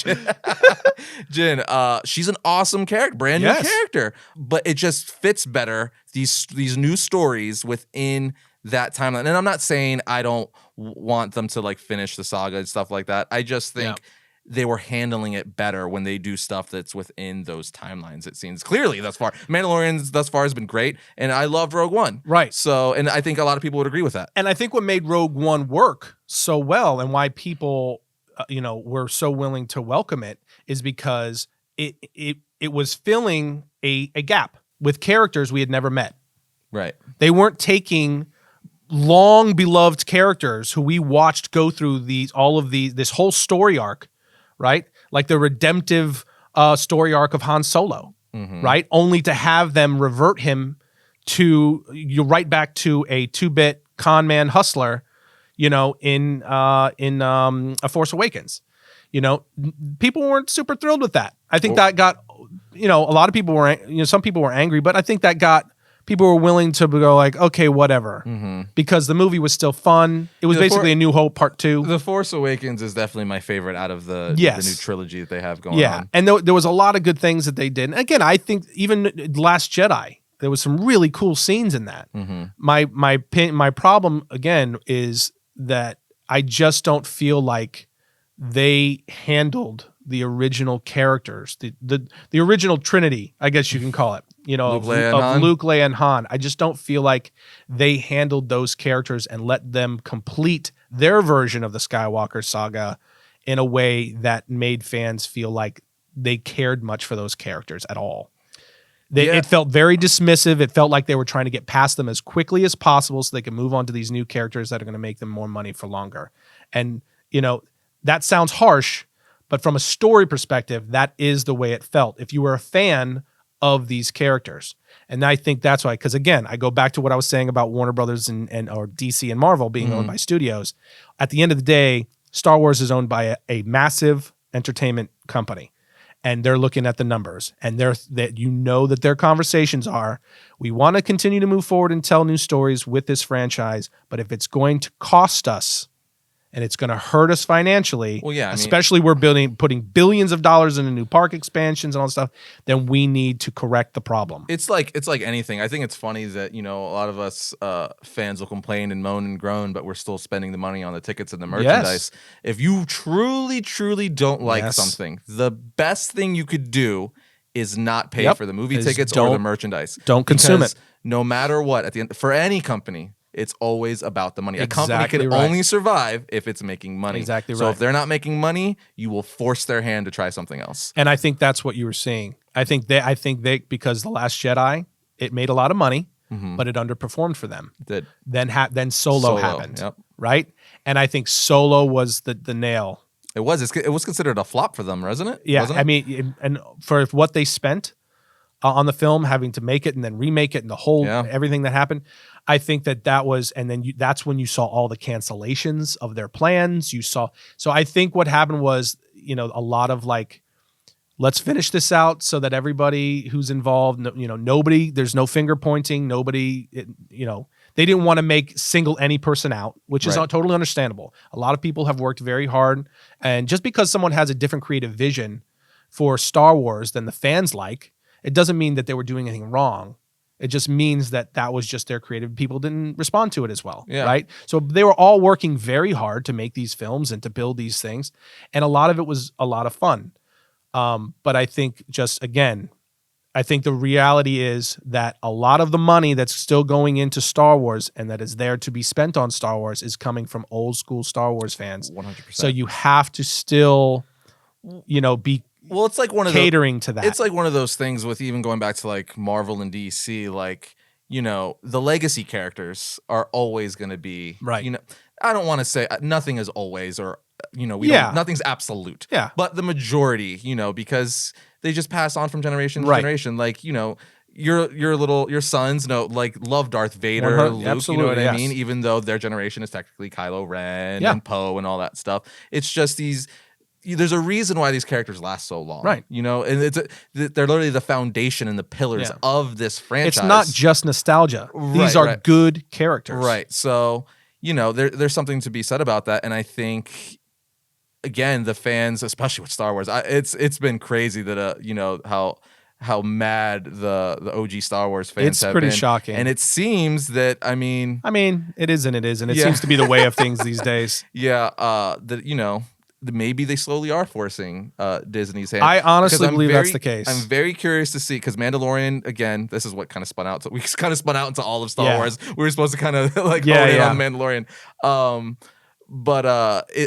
She's an awesome character, brand new character. But it just fits better, these new stories within that timeline. And I'm not saying I don't want them to like finish the saga and stuff like that. I just think they were handling it better when they do stuff that's within those timelines, it seems. Clearly, thus far. Mandalorian thus far has been great, and I loved Rogue One. Right. So, and I think a lot of people would agree with that. And I think what made Rogue One work so well and why people, were so willing to welcome it is because it was filling a gap with characters we had never met. Right. They weren't taking long beloved characters who we watched go through this whole story arc, right? Like the redemptive story arc of Han Solo, right? Only to have them revert him right back to a 2-bit con man hustler, in A Force Awakens. People weren't super thrilled with that. I think that got, a lot of people were, some people were angry, but I think that got, people were willing to go like, okay, whatever. Because the movie was still fun. It was basically A New Hope Part 2. The Force Awakens is definitely my favorite out of the new trilogy that they have going on. Yeah, and there was a lot of good things that they did. And again, I think even Last Jedi, there was some really cool scenes in that. My problem, again, is that I just don't feel like they handled the original characters, the original Trinity, I guess you can call it. Luke, Leia, and Han. Luke, Leia, and Han. I just don't feel like they handled those characters and let them complete their version of the Skywalker saga in a way that made fans feel like they cared much for those characters at all. It felt very dismissive. It felt like they were trying to get past them as quickly as possible so they can move on to these new characters that are going to make them more money for longer. And, that sounds harsh, but from a story perspective, that is the way it felt. If you were a fan of these characters. And I think that's why, because again, I go back to what I was saying about Warner Brothers and or DC and Marvel being owned by studios. At the end of the day, Star Wars is owned by a massive entertainment company. And they're looking at the numbers, and that their conversations are, we want to continue to move forward and tell new stories with this franchise, but if it's going to cost us and it's going to hurt us financially, especially we're putting billions of dollars into new park expansions and all that stuff, then we need to correct the problem. It's like anything. I think it's funny that, a lot of us fans will complain and moan and groan, but we're still spending the money on the tickets and the merchandise. Yes. If you truly, truly don't like something, the best thing you could do is not pay for the movie tickets or the merchandise. Don't consume it. No matter what, at the end, for any company, it's always about the money. A company can only survive if it's making money. Exactly right. So if they're not making money, you will force their hand to try something else. And I think that's what you were saying. I think they because The Last Jedi, it made a lot of money, but it underperformed for them. It did. Then Solo happened, right? And I think Solo was the nail. It was. It was considered a flop for them, wasn't it? Yeah. Wasn't it? I mean, and for what they spent on the film, having to make it and then remake it and the whole everything that happened, I think that was, and then that's when you saw all the cancellations of their plans. So I think what happened was, a lot of like, let's finish this out so that everybody who's involved, nobody, there's no finger pointing, nobody, they didn't want to single any person out, which is totally understandable. A lot of people have worked very hard, and just because someone has a different creative vision for Star Wars than the fans like, it doesn't mean that they were doing anything wrong. It just means that was just their creative. People didn't respond to it as well, right? So they were all working very hard to make these films and to build these things, and a lot of it was a lot of fun. But I think I think the reality is that a lot of the money that's still going into Star Wars and that is there to be spent on Star Wars is coming from old school Star Wars fans. 100%. So you have to still, be it's like catering to that. It's like one of those things with even going back to like Marvel and DC, like, the legacy characters are always going to be right. I don't want to say nothing is always, or nothing's absolute. Yeah. But the majority, because they just pass on from generation to generation. Like, your sons love Darth Vader, Luke, absolutely, you know what I mean? Even though their generation is technically Kylo Ren and Poe and all that stuff. It's just there's a reason why these characters last so long, right? And they're literally the foundation and the pillars of this franchise. It's not just nostalgia; these are good characters, right? So there's something to be said about that, and I think again the fans, especially with Star Wars, it's been crazy that how mad the OG Star Wars fans have been. It's pretty shocking, and it seems that I mean it is and it isn't. It seems to be the way of things these days. Yeah, maybe they slowly are forcing Disney's hand. I honestly believe that's the case. I'm very curious to see, because Mandalorian, again, this is what kind of spun out. So we kind of spun out into all of Star Wars. We were supposed to kind of hone in on Mandalorian. But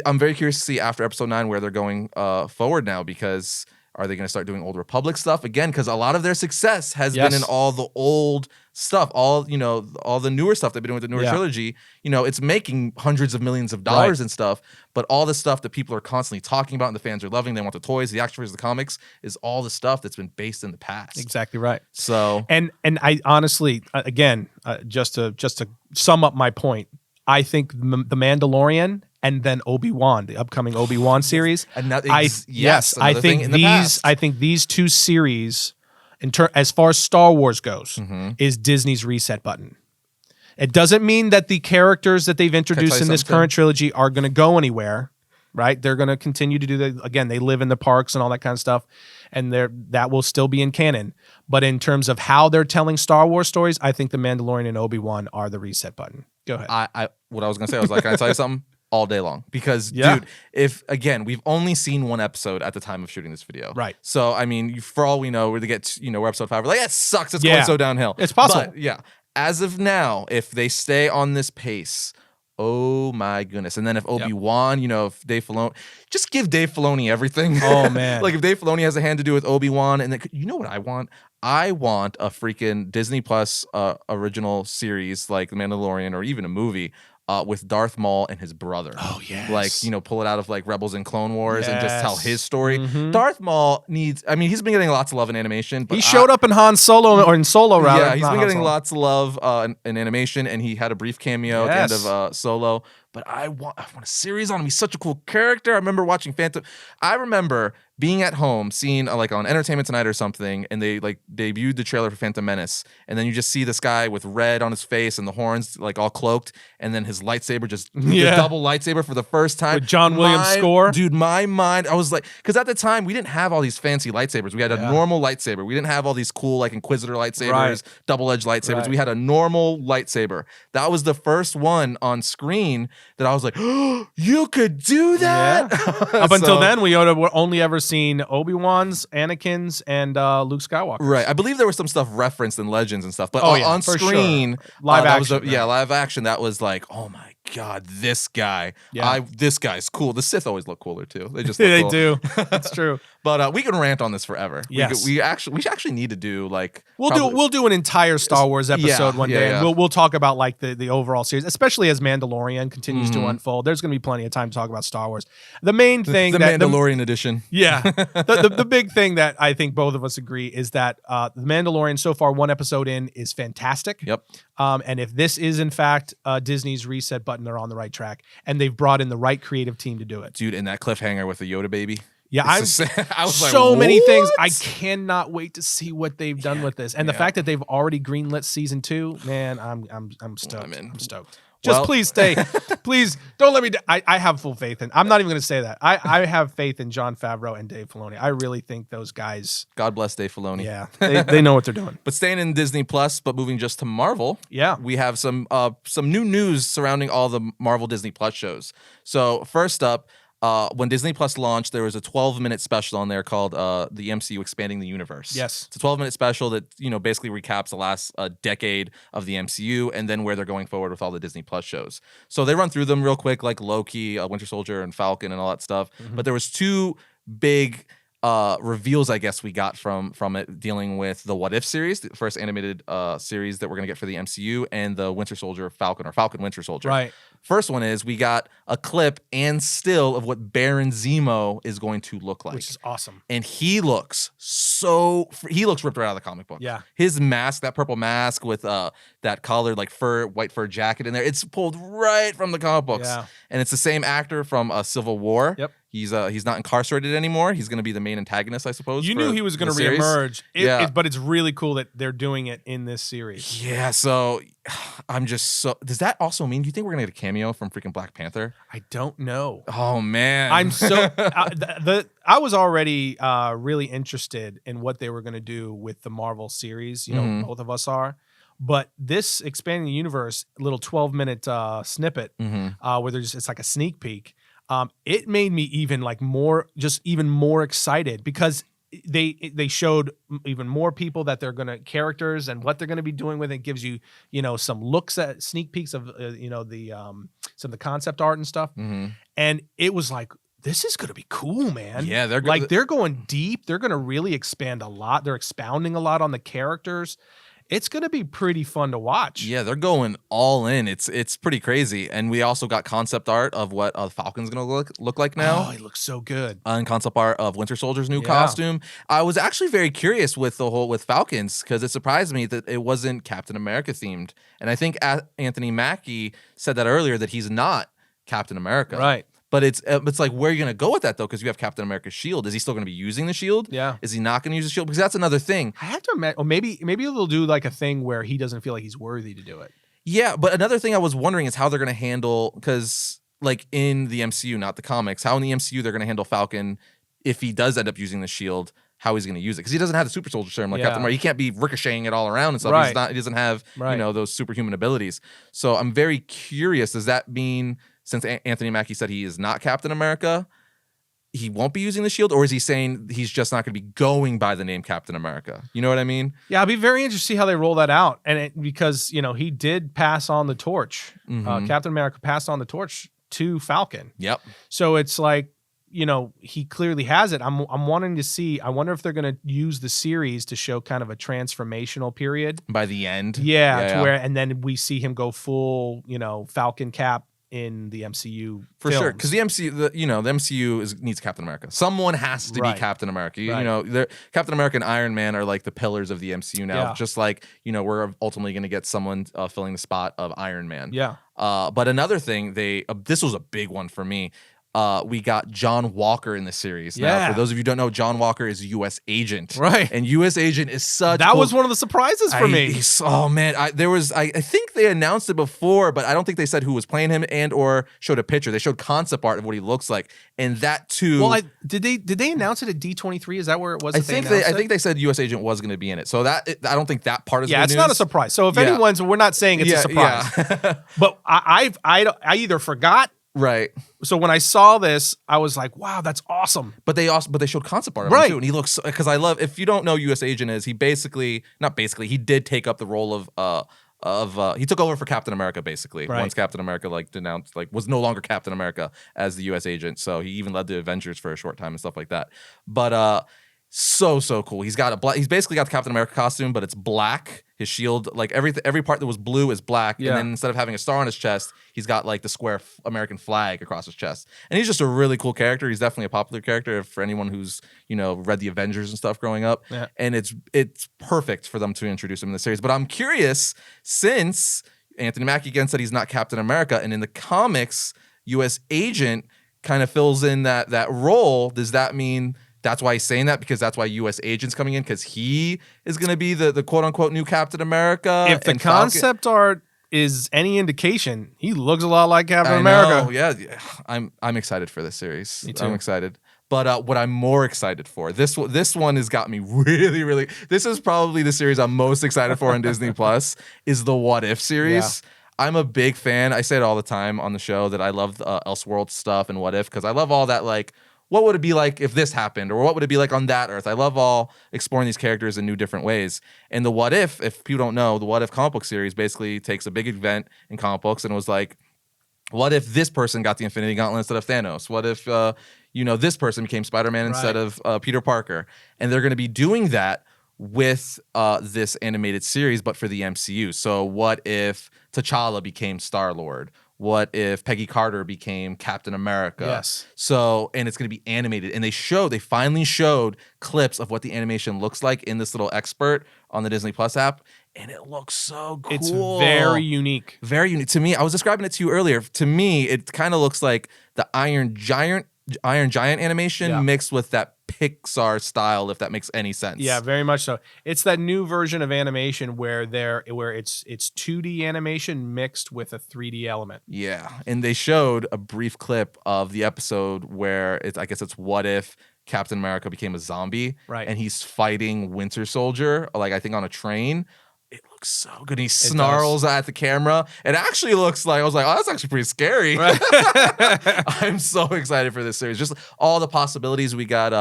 I'm very curious to see after Episode 9 where they're going forward now, because are they going to start doing Old Republic stuff again? Because a lot of their success has been in all the old stuff, all the newer stuff they've been doing with the newer trilogy. It's making hundreds of millions of dollars and stuff, but all the stuff that people are constantly talking about and the fans are loving, they want the toys, the action figures, the comics, is all the stuff that's been based in the past. Exactly right. So and I honestly, again, just to sum up my point, I think the Mandalorian and then Obi-Wan, the upcoming Obi-Wan series. And that I think these two series, as far as Star Wars goes, is Disney's reset button. It doesn't mean that the characters that they've introduced in this current trilogy are going to go anywhere, right? They're going to continue to do again, they live in the parks and all that kind of stuff, and that will still be in canon. But in terms of how they're telling Star Wars stories, I think The Mandalorian and Obi-Wan are the reset button. Go ahead. What I was going to say, I was like, can I tell you something? all day long because, dude, if again, we've only seen one episode at the time of shooting this video, right? So I mean, for all we know, we're to get we're episode 5. We're like, that sucks. It's going so downhill. It's possible. But, yeah. As of now, if they stay on this pace, oh my goodness. And then if Obi-Wan, if Dave Filoni, just give Dave Filoni everything. Oh man. Like if Dave Filoni has a hand to do with Obi-Wan, and then, you know what I want? I want a freaking Disney Plus original series like The Mandalorian or even a movie with Darth Maul and his brother. Oh, yes. Like, pull it out of like Rebels and Clone Wars and just tell his story. Mm-hmm. Darth Maul needs, he's been getting lots of love in animation. But he showed up in Han Solo, or in Solo, rather. Yeah, he's been getting lots of love in animation, and he had a brief cameo at the end of Solo. But I want a series on him. He's such a cool character. I remember watching I remember being at home, seeing like on Entertainment Tonight or something, and they like debuted the trailer for Phantom Menace, and then you just see this guy with red on his face and the horns like all cloaked, and then his lightsaber just the double lightsaber for the first time. With John Williams' score. Dude, my mind, I was like, because at the time we didn't have all these fancy lightsabers. We had a normal lightsaber. We didn't have all these cool like Inquisitor lightsabers, double-edged lightsabers. Right. We had a normal lightsaber. That was the first one on screen that I was like, oh, you could do that? Yeah. Up until then, we only ever seen Obi-Wan's, Anakin's, and Luke Skywalker. Right. I believe there was some stuff referenced in Legends and stuff, but on screen, live action. Live action, that was like, oh my God, this guy. Yeah. This guy's cool. The Sith always look cooler too. They just look they cool. do. It's true. But we can rant on this forever. Yes. We actually need to do like we'll do an entire Star Wars episode one day, and we'll talk about like the overall series, especially as Mandalorian continues to unfold. There's going to be plenty of time to talk about Star Wars. The main thing, the Mandalorian edition. Yeah. the big thing that I think both of us agree is that the Mandalorian so far, one episode in, is fantastic. Yep. And if this is in fact Disney's reset button, they're on the right track, and they've brought in the right creative team to do it. Dude, and that cliffhanger with the Yoda baby. Yeah, I was so like, many things. I cannot wait to see what they've done with this, and the fact that they've already greenlit season 2. Man, I'm stoked. I'm stoked. Just please stay. Please don't let me. I have full faith in. I'm not even going to say that. I have faith in Jon Favreau and Dave Filoni. I really think those guys. God bless Dave Filoni. Yeah, they know what they're doing. But staying in Disney Plus, but moving just to Marvel. Yeah, we have some new news surrounding all the Marvel Disney Plus shows. So first up. When Disney Plus launched, there was a 12-minute special on there called the MCU Expanding the Universe. Yes. It's a 12-minute special that, basically recaps the last decade of the MCU and then where they're going forward with all the Disney Plus shows. So they run through them real quick, like Loki, Winter Soldier, and Falcon and all that stuff. Mm-hmm. But there was two big reveals, I guess, we got from it, dealing with the What If series, the first animated series that we're going to get for the MCU, and the Winter Soldier Falcon, or Falcon Winter Soldier. Right. First one is we got a clip and still of what Baron Zemo is going to look like. Which is awesome. And he looks ripped right out of the comic book. Yeah. His mask, that purple mask with that collared like white fur jacket in there, it's pulled right from the comic books. Yeah. And it's the same actor from Civil War. Yep. He's not incarcerated anymore. He's going to be the main antagonist, I suppose. You knew he was going to reemerge. But it's really cool that they're doing it in this series. Yeah, so I'm just so... Does that also mean, do you think we're going to get a cameo from freaking Black Panther? I don't know. Oh, man. I'm so... I was already really interested in what they were going to do with the Marvel series. Both of us are. But this Expanding the Universe, little 12-minute snippet, where it's like a sneak peek, it made me even more excited because they showed even more people that they're gonna characters and what they're gonna be doing with it. Gives you some looks at sneak peeks of some of the concept art and stuff, and it was like, this is gonna be cool, man. Yeah, they're going deep. They're gonna really expand a lot. They're expounding a lot on the characters. It's going to be pretty fun to watch. Yeah, they're going all in. It's pretty crazy. And we also got concept art of what Falcon's going to look like now. Oh, he looks so good. And concept art of Winter Soldier's new costume. I was actually very curious with Falcons because it surprised me that it wasn't Captain America themed. And I think Anthony Mackie said that earlier, that he's not Captain America. Right. But it's like, where are you going to go with that, though? Because you have Captain America's shield. Is he still going to be using the shield? Yeah. Is he not going to use the shield? Because that's another thing. I have to imagine, or maybe they'll do like a thing where he doesn't feel like he's worthy to do it. Yeah, but another thing I was wondering is how they're going to handle, because like in the MCU, not the comics, how in the MCU they're going to handle Falcon if he does end up using the shield, how he's going to use it. Because he doesn't have the super soldier serum like Captain America. He can't be ricocheting it all around and stuff. Right. He doesn't have those superhuman abilities. So I'm very curious. Does that mean since Anthony Mackie said he is not Captain America, he won't be using the shield, or is he saying he's just not going to be going by the name Captain America? You know what I mean? Yeah, I'll be very interested to see how they roll that out. And because, he did pass on the torch. Captain America passed on the torch to Falcon. Yep. So it's like, he clearly has it. I'm wanting to see. I wonder if they're going to use the series to show kind of a transformational period by the end. Yeah, where and then we see him go full, Falcon Cap in the MCU for films. sure, because the MCU, the MCU needs Captain America. Someone has to be Captain America. Captain America and Iron Man are like the pillars of the MCU now. Yeah. Just like we're ultimately going to get someone filling the spot of Iron Man. Yeah. But another thing, this was a big one for me. We got John Walker in the series. Yeah. Now, for those of you who don't know, John Walker is a U.S. agent. Right. And U.S. agent is such that was one of the surprises for me. Oh man, I think they announced it before, but I don't think they said who was playing him and or showed a picture. They showed concept art of what he looks like, and that too. Well, did they announce it at D23? Is that where it was? I think they said U.S. agent was going to be in it. So I don't think that part is. Yeah, it's not a surprise. So if anyone's, we're not saying it's a surprise. Yeah. But I either forgot. Right. So when I saw this, I was like, "Wow, that's awesome!" But they showed concept art of him too, and he looks, because I love. If you don't know, U.S. Agent is he did take up the role of he took over for Captain America basically once Captain America was no longer Captain America as the U.S. Agent. So he even led the Avengers for a short time and stuff like that. But so cool. He's basically got the Captain America costume, but it's black. His shield, like every part that was blue is black, and then instead of having a star on his chest, he's got like the square American flag across his chest. And he's just a really cool character. He's definitely a popular character for anyone who's read the Avengers and stuff growing up. Yeah. And it's perfect for them to introduce him in the series. But I'm curious, since Anthony Mackie again said he's not Captain America, and in the comics, U.S. Agent kind of fills in that role. Does that mean that's why he's saying that, because that's why U.S. Agent's coming in, because he is going to be the quote-unquote new Captain America? If the concept art is any indication, he looks a lot like Captain America. Oh, yeah. I'm excited for this series. Me too. I'm excited. But what I'm more excited for, this one has got me really, really... This is probably the series I'm most excited for on Disney+, is the What If series. Yeah. I'm a big fan. I say it all the time on the show that I love Elseworld stuff and What If, because I love all that, like, what would it be like if this happened? Or what would it be like on that Earth? I love all exploring these characters in new different ways. And the What If people don't know, the What If comic book series basically takes a big event in comic books and was like, what if this person got the Infinity Gauntlet instead of Thanos? What if, this person became Spider-Man instead of Peter Parker? And they're going to be doing that with this animated series, but for the MCU. So what if T'Challa became Star-Lord? What if Peggy Carter became Captain America? Yes. So, and it's going to be animated. And they finally showed clips of what the animation looks like in this little expert on the Disney Plus app. And it looks so cool. It's very unique. Very unique. To me, I was describing it to you earlier. To me, it kind of looks like the Iron Giant animation mixed with that Pixar style, if that makes any sense. Yeah, very much so. It's that new version of animation where it's 2D animation mixed with a 3D element. Yeah, and they showed a brief clip of the episode where I guess it's what if Captain America became a zombie, right? And he's fighting Winter Soldier, like I think on a train. It looks so good. He snarls at the camera. It actually looks like, I was like, oh, that's actually pretty scary. Right. I'm so excited for this series. Just all the possibilities. We got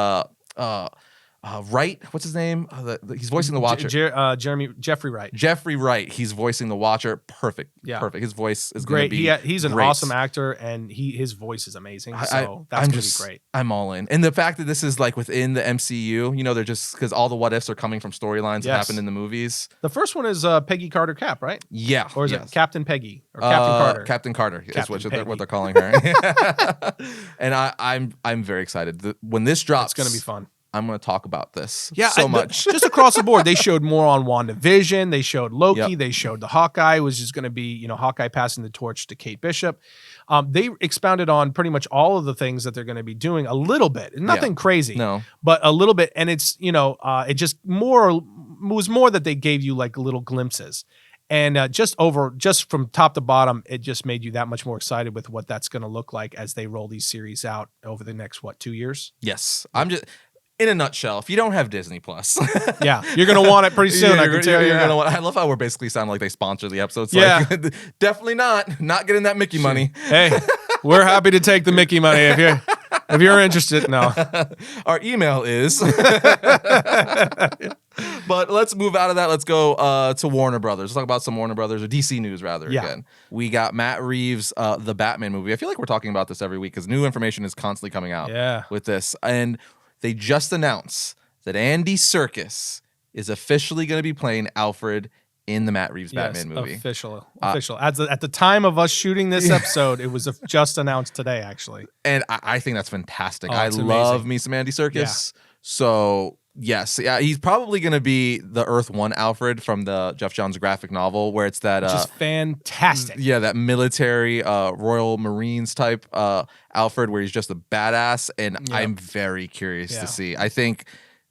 Wright, what's his name? He's voicing the Watcher. Jeffrey Wright. Jeffrey Wright. He's voicing the Watcher. Perfect. Yeah. Perfect. His voice is great. He's an great. Awesome actor, and his voice is amazing. So that's going to be great. I'm all in. And the fact that this is like within the MCU, they're just, because all the what ifs are coming from storylines that happened in the movies. The first one is Peggy Carter Cap, right? Yeah. Or is it Captain Peggy or Captain Carter? Captain Carter is what they're calling her. And I'm very excited. When this drops, it's going to be fun. I'm going to talk about this so much. Just across the board. They showed more on WandaVision. They showed Loki. Yep. They showed the Hawkeye, which is going to be, Hawkeye passing the torch to Kate Bishop. They expounded on pretty much all of the things that they're going to be doing a little bit. Nothing crazy. No. But a little bit. And it's, it just was more that they gave you like little glimpses. And just from top to bottom, it just made you that much more excited with what that's going to look like as they roll these series out over the next, 2 years? Yes. In a nutshell, if you don't have Disney Plus, you're gonna want it pretty soon. I can tell you. Gonna want, I love how we're basically sounding like they sponsor the episodes. Yeah, like, definitely not getting that Mickey money. Hey, We're happy to take the Mickey money if you're interested. No. Our email is. But let's move out of that. Let's go to Warner Brothers. Let's talk about some Warner Brothers, or DC news rather. Yeah. Again, we got Matt Reeves' The Batman movie. I feel like we're talking about this every week because new information is constantly coming out with this. And they just announced that Andy Serkis is officially going to be playing Alfred in the Matt Reeves Batman movie. Official. At the time of us shooting this episode, it was just announced today, actually. And I think that's fantastic. Oh, I love amazing. me some Andy Serkis. Yeah. So, yes. Yeah, he's probably going to be the Earth 1 Alfred from the Jeff Johns graphic novel, where it's that... Which is fantastic. Yeah, that military, Royal Marines type Alfred, where he's just a badass. And I'm very curious to see. I think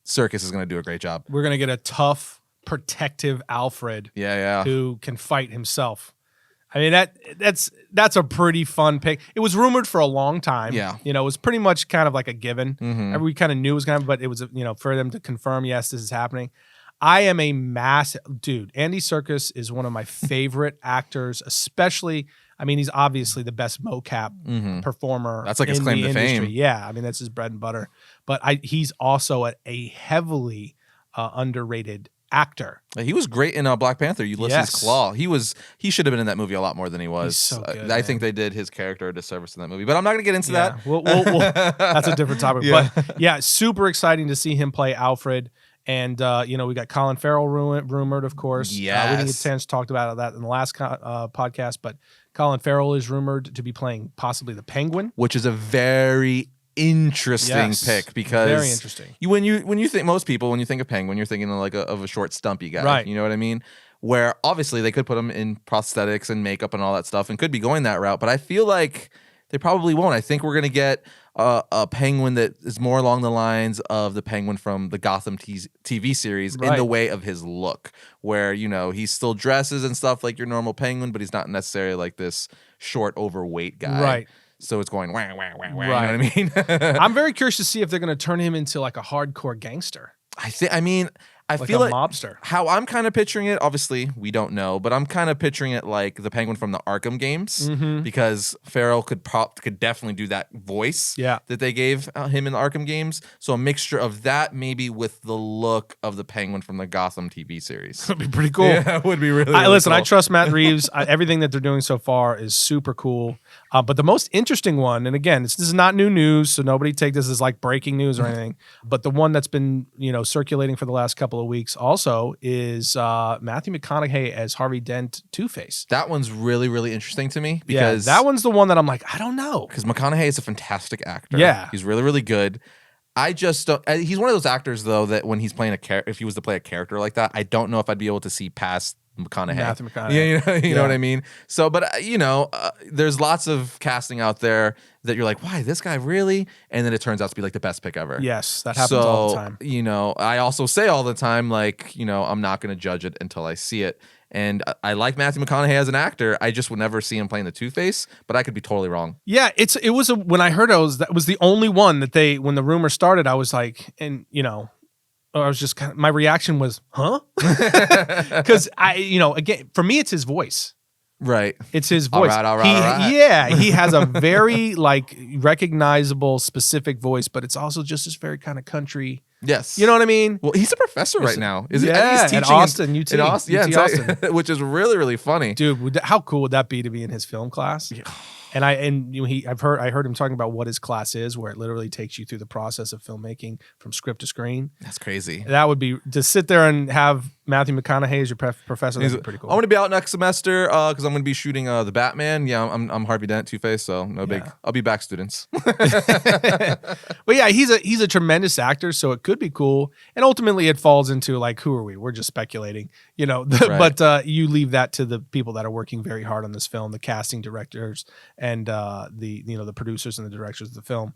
Serkis is going to do a great job. We're going to get a tough, protective Alfred who can fight himself. I mean, that's a pretty fun pick. It was rumored for a long time. Yeah. You know, it was pretty much kind of like a given. Mm-hmm. We kind of knew it was going to, but it was, for them to confirm, yes, this is happening. I am a massive dude. Andy Serkis is one of my favorite actors, especially, I mean, he's obviously the best mocap performer. That's like his claim to fame. Yeah. I mean, that's his bread and butter. But he's also a heavily underrated actor. He was great in Black Panther, Ulysses Claw. He should have been in that movie a lot more than he was. He's so good, I think they did his character a disservice in that movie, but I'm not going to get into that. We'll that's a different topic. But yeah, super exciting to see him play Alfred. And, we got Colin Farrell rumored, of course. Yes. We didn't get a chance to talk about that in the last podcast, but Colin Farrell is rumored to be playing possibly the Penguin. Which is a very interesting pick, because very interesting. When you think, most people, when you think of Penguin, you're thinking of a short, stumpy guy. Right. You know what I mean? Where obviously they could put him in prosthetics and makeup and all that stuff and could be going that route, but I feel like they probably won't. I think we're going to get a Penguin that is more along the lines of the Penguin from the Gotham TV series in the way of his look, where, he still dresses and stuff like your normal Penguin, but he's not necessarily like this short, overweight guy. Right. So it's going wah, wah, wah, wah, you know what I mean? I'm very curious to see if they're going to turn him into like a hardcore gangster. I feel like mobster. How I'm kind of picturing it, obviously we don't know, but I'm kind of picturing it like the Penguin from the Arkham games, because Farrell could definitely do that voice that they gave him in the Arkham games. So a mixture of that, maybe with the look of the Penguin from the Gotham TV series. That'd be pretty cool. Yeah, it would be really listen, cool. I trust Matt Reeves. Everything that they're doing so far is super cool. But the most interesting one, and again, this is not new news, so nobody take this as like breaking news or anything, but the one that's been, circulating for the last couple of weeks also is Matthew McConaughey as Harvey Dent Two-Face. That one's really, really interesting to me, because that one's the one that I'm like, I don't know. Because McConaughey is a fantastic actor. Yeah. He's really, really good. I just don't. He's one of those actors, though, that when he's playing if he was to play a character like that, I don't know if I'd be able to see past McConaughey. Matthew McConaughey. Yeah, you know what I mean? So, but, there's lots of casting out there that you're like, why, this guy really? And then it turns out to be like the best pick ever. Yes, that happens all the time. I also say all the time, like, I'm not going to judge it until I see it. And I like Matthew McConaughey as an actor. I just would never see him playing the Two-Face, but I could be totally wrong. Yeah, when I heard that was the only one that when the rumor started, I was like, and I was just my reaction was, huh? Because again, for me, it's his voice. Right. It's his voice. All right. Yeah, he has a very recognizable, specific voice, but it's also just this very kind of country. Yes. You know what I mean? Well, he's a professor right now. He's teaching at Austin, UT. In Austin, Austin. Which is really, really funny. Dude, how cool would that be to be in his film class? Yeah. And I heard him talking about what his class is, where it literally takes you through the process of filmmaking from script to screen. That's crazy. That would be, to sit there and have Matthew McConaughey as your professor. That'd be pretty cool. I'm going to be out next semester because I'm going to be shooting the Batman. Yeah, I'm Harvey Dent Two-Face, so no big. I'll be back, students. But yeah, he's a tremendous actor, so it could be cool. And ultimately, it falls into like, who are we? We're just speculating, Right. But you leave that to the people that are working very hard on this film, the casting directors and the producers and the directors of the film.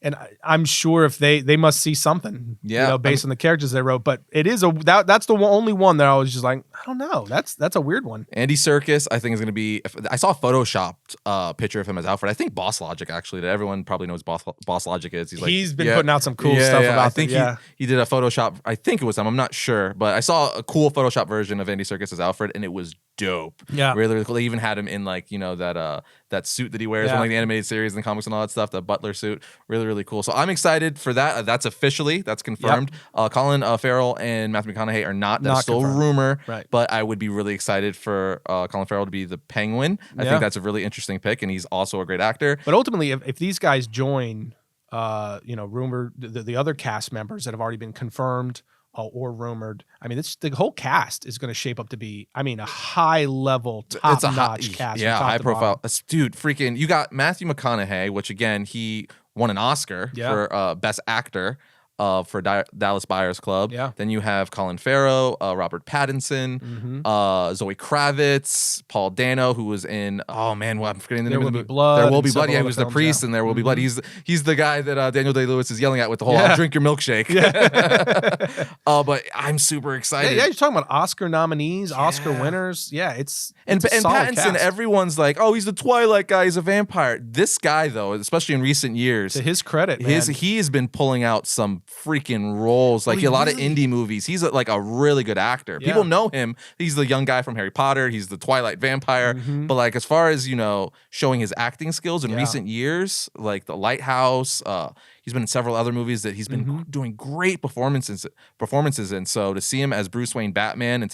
And I'm sure if they must see something, based on the characters they wrote. But it is that's the only only one that I was just like, I don't know. That's a weird one. Andy Serkis, I think, is going to be. I saw a photoshopped picture of him as Alfred. I think Boss Logic, actually, that everyone probably knows Boss Logic is. He's been putting out some cool stuff about. I think he did a Photoshop. I think it was him. I'm not sure, but I saw a cool Photoshop version of Andy Serkis as Alfred, and it was dope. Yeah, really, really cool. They even had him in like that suit that he wears in like the animated series and the comics and all that stuff. The butler suit, really, really cool. So I'm excited for that. That's that's confirmed. Yep. Colin Farrell and Matthew McConaughey are not. That's still a rumor. Right. But I would be really excited for Colin Farrell to be the Penguin. I think that's a really interesting pick, and he's also a great actor. But ultimately, if these guys join, rumored the other cast members that have already been confirmed or rumored, I mean, the whole cast is going to shape up to be, I mean, a high level, top notch cast. Yeah, high profile. Dude, freaking, you got Matthew McConaughey, which again, he won an Oscar for Best Actor. For Dallas Buyers Club. Yeah. Then you have Colin Farrell, Robert Pattinson, Zoe Kravitz, Paul Dano, who was in, I'm forgetting the name of the movie. Blood. There Will Be Blood. Yeah, he was the priest in There Will Be Blood. He's the guy that Daniel Day-Lewis is yelling at with the whole, I'll drink your milkshake. Yeah. But I'm super excited. Yeah, you're talking about Oscar nominees, Oscar winners. Yeah, it's and Pattinson, cast. Everyone's like, oh, he's the Twilight guy, he's a vampire. This guy, though, especially in recent years, to his credit, man. He has been pulling out some freaking roles, like a lot of indie movies. He's like a really good actor. People know him. He's the young guy from Harry Potter. He's the Twilight vampire. But like, as far as showing his acting skills in recent years, like The Lighthouse, he's been in several other movies that he's been doing great performances in. So to see him as Bruce Wayne Batman and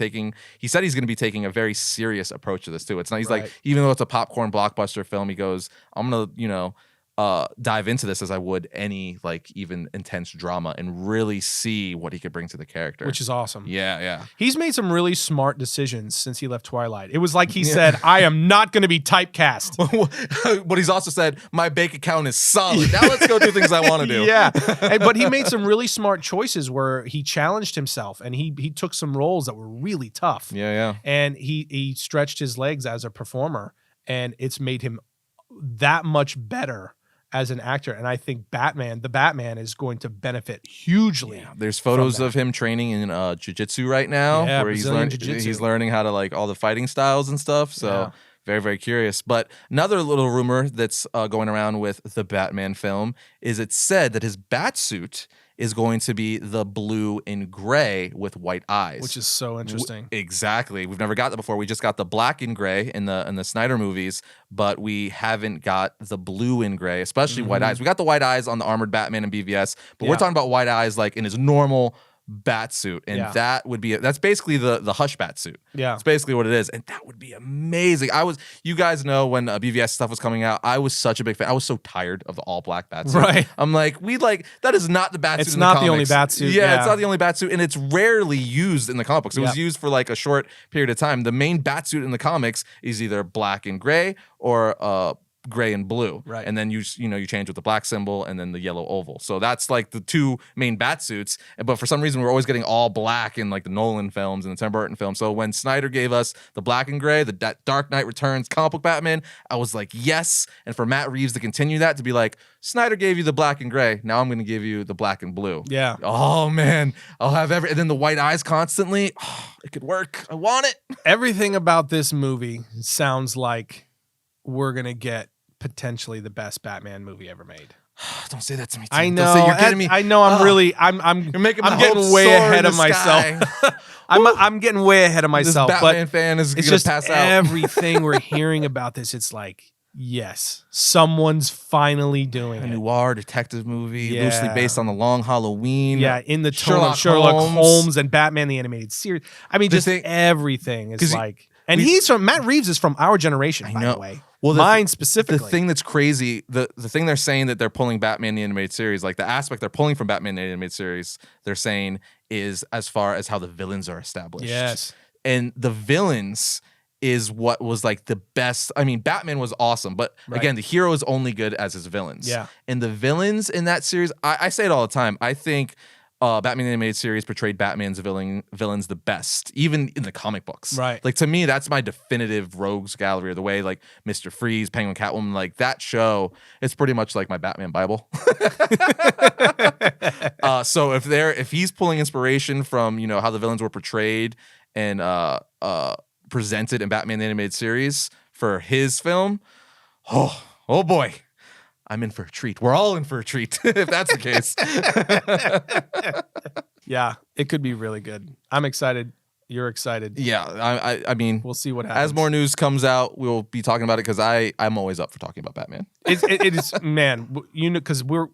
he said he's going to be taking a very serious approach to this too. It's not, he's like, even though it's a popcorn blockbuster film, he goes, I'm going to, dive into this as I would any like even intense drama and really see what he could bring to the character, which is awesome. Yeah. He's made some really smart decisions since he left Twilight. It was like he said, I am not going to be typecast. But he's also said, my bank account is solid. Now let's go do things I want to do. Yeah. But he made some really smart choices where he challenged himself and he took some roles that were really tough. Yeah. And he stretched his legs as a performer, and it's made him that much better as an actor. And I think the Batman is going to benefit hugely. Yeah, there's photos of him training in jiu-jitsu right now, where he's learning how to like all the fighting styles and stuff. So very, very curious. But another little rumor that's going around with the Batman film is it's said that his bat suit is going to be the blue and gray with white eyes, which is so interesting. Exactly. We've never got that before. We just got the black and gray in the Snyder movies, but we haven't got the blue and gray, especially white eyes. We got the white eyes on the Armored Batman and BVS, but we're talking about white eyes like in his normal bat suit, and that's basically the Hush bat suit. Yeah, it's basically what it is, and that would be amazing. You guys know when BVS stuff was coming out, I was such a big fan. I was so tired of the all black bat suit. Right, I'm like, that is not the bat suit. It's not the only bat suit. Yeah, it's not the only bat suit, and it's rarely used in the comic books. It was used for like a short period of time. The main bat suit in the comics is either black and gray or gray and blue, right? And then you change with the black symbol and then the yellow oval. So that's like the two main bat suits. But for some reason, we're always getting all black in like the Nolan films and the Tim Burton films. So when Snyder gave us the black and gray, the Dark Knight Returns comic book Batman, I was like, yes. And for Matt Reeves to continue that, to be like, Snyder gave you the black and gray, now I'm going to give you the black and blue. Yeah. Oh man, I'll have and then the white eyes constantly. Oh, it could work. I want it. Everything about this movie sounds like we're gonna get potentially the best Batman movie ever made. Don't say that to me. Tim. I know. Don't say you're getting me. I know. I'm getting way ahead of myself. I'm getting way ahead of myself. This Batman fan is gonna pass out. Everything we're hearing about this, it's like, yes, some's finally doing a noir detective movie, Yeah. loosely based on The Long Halloween. Yeah, in the tone of Sherlock Holmes and Batman the Animated Series. I mean, just everything is like. And Matt Reeves is from our generation, by the way. Well, mine specifically. The thing that's crazy, the thing they're saying that they're pulling Batman the Animated Series, like the aspect they're pulling from Batman the Animated Series, they're saying is as far as how the villains are established. Yes. And the villains is what was like the best. I mean, Batman was awesome, but again, the hero is only good as his villains. Yeah. And the villains in that series, I say it all the time. I think Batman animated series portrayed Batman's villains the best, even in the comic books. Right. Like, to me, that's my definitive rogues gallery, or the way like Mr. Freeze, Penguin, Catwoman, like that show, it's pretty much like my Batman Bible. So if he's pulling inspiration from, how the villains were portrayed and presented in Batman the animated series for his film, oh boy. I'm in for a treat. We're all in for a treat if that's the case. Yeah, it could be really good. I'm excited. You're excited. Yeah, I mean, we'll see what happens. As more news comes out, we'll be talking about it, because I'm always up for talking about Batman. It is, man, because we're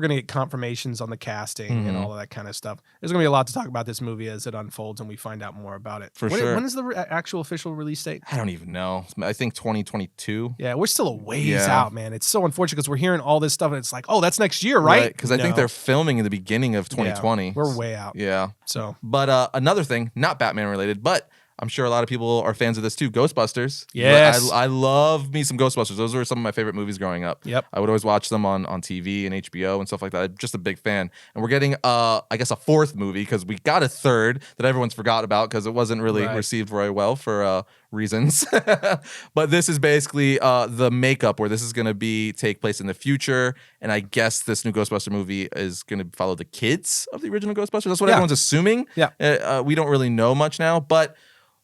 going to get confirmations on the casting and all of that kind of stuff. There's going to be a lot to talk about this movie as it unfolds and we find out more about it. Sure. When is the actual official release date? I don't even know. I think 2022. Yeah, we're still a ways out, man. It's so unfortunate because we're hearing all this stuff and it's like, oh, that's next year, right? Because I think they're filming in the beginning of 2020. Yeah, we're way out. Yeah. So, but another thing, not Batman related, but I'm sure a lot of people are fans of this too. Ghostbusters. Yes. I love me some Ghostbusters. Those were some of my favorite movies growing up. Yep. I would always watch them on TV and HBO and stuff like that. I'm just a big fan. And we're getting, I guess, a fourth movie, because we got a third that everyone's forgot about because it wasn't really received very well for reasons. But this is basically the makeup where this is going to take place in the future. And I guess this new Ghostbuster movie is going to follow the kids of the original Ghostbusters. That's what everyone's assuming. Yeah. We don't really know much now, but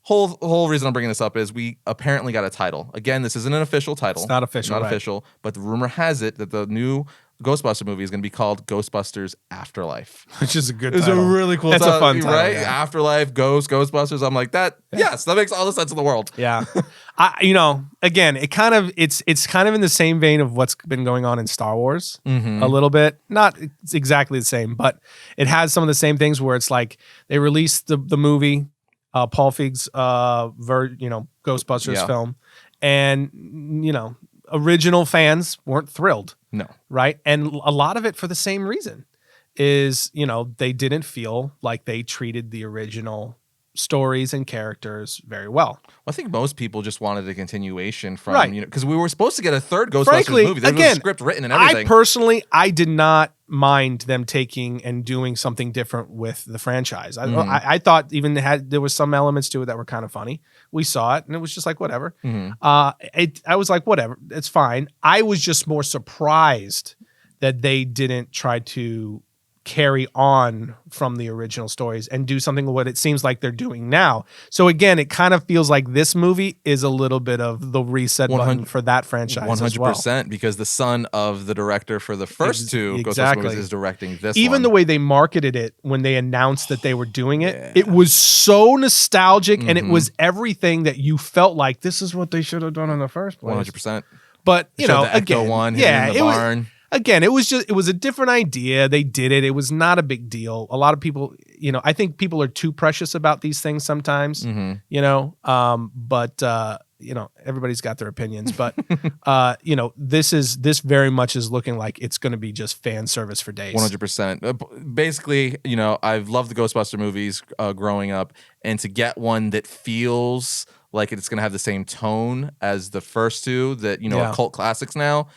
whole reason I'm bringing this up is we apparently got a title. Again, this isn't an official title. It's not official. Official, but the rumor has it that the new Ghostbuster movie is going to be called Ghostbusters Afterlife. Which is a good title. It's a really cool title. It's a fun title, right? Yeah. Afterlife, Ghostbusters. I'm like, that, yes, that makes all the sense in the world. Yeah. Again, it's kind of in the same vein of what's been going on in Star Wars a little bit. Not exactly the same, but it has some of the same things where it's like they released the movie, Paul Feig's Ghostbusters film, and original fans weren't thrilled. No. Right? And a lot of it for the same reason is, they didn't feel like they treated the original stories and characters very well. I think most people just wanted a continuation from, because we were supposed to get a third Ghostbusters movie. There was a script written and everything. I did not mind them taking and doing something different with the franchise. I thought even there was some elements to it that were kind of funny. We saw it and it was just like, whatever. I was like, whatever, it's fine. I was just more surprised that they didn't try to carry on from the original stories and do something what it seems like they're doing now. So again, it kind of feels like this movie is a little bit of the reset button for that franchise 100%, as well. Because the son of the director for the first two Ghostbusters movies is directing this Even one. the way they marketed it when they announced that they were doing it, it was so nostalgic and it was everything that you felt like this is what they should have done in the first place. 100%. But, the Echo one, in the barn. Again, it was a different idea. They did it. It was not a big deal. A lot of people, I think people are too precious about these things sometimes, but everybody's got their opinions, but this very much is looking like it's going to be just fan service for days. 100%. Basically, I've loved the Ghostbuster movies growing up, and to get one that feels like it's going to have the same tone as the first two that, are cult classics now.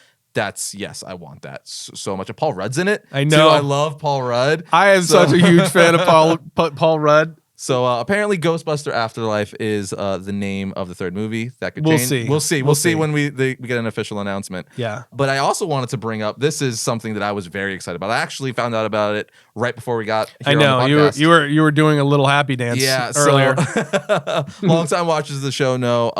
Yes, I want that so much. And Paul Rudd's in it. I know. Too. I love Paul Rudd. I am such a huge fan of Paul Rudd. So apparently Ghostbuster Afterlife is the name of the third movie. That could change. We'll see. We'll see when we get an official announcement. Yeah. But I also wanted to bring up, this is something that I was very excited about. I actually found out about it right before we got here I know. on the podcast. You were doing a little happy dance earlier. So, long-time watchers of the show know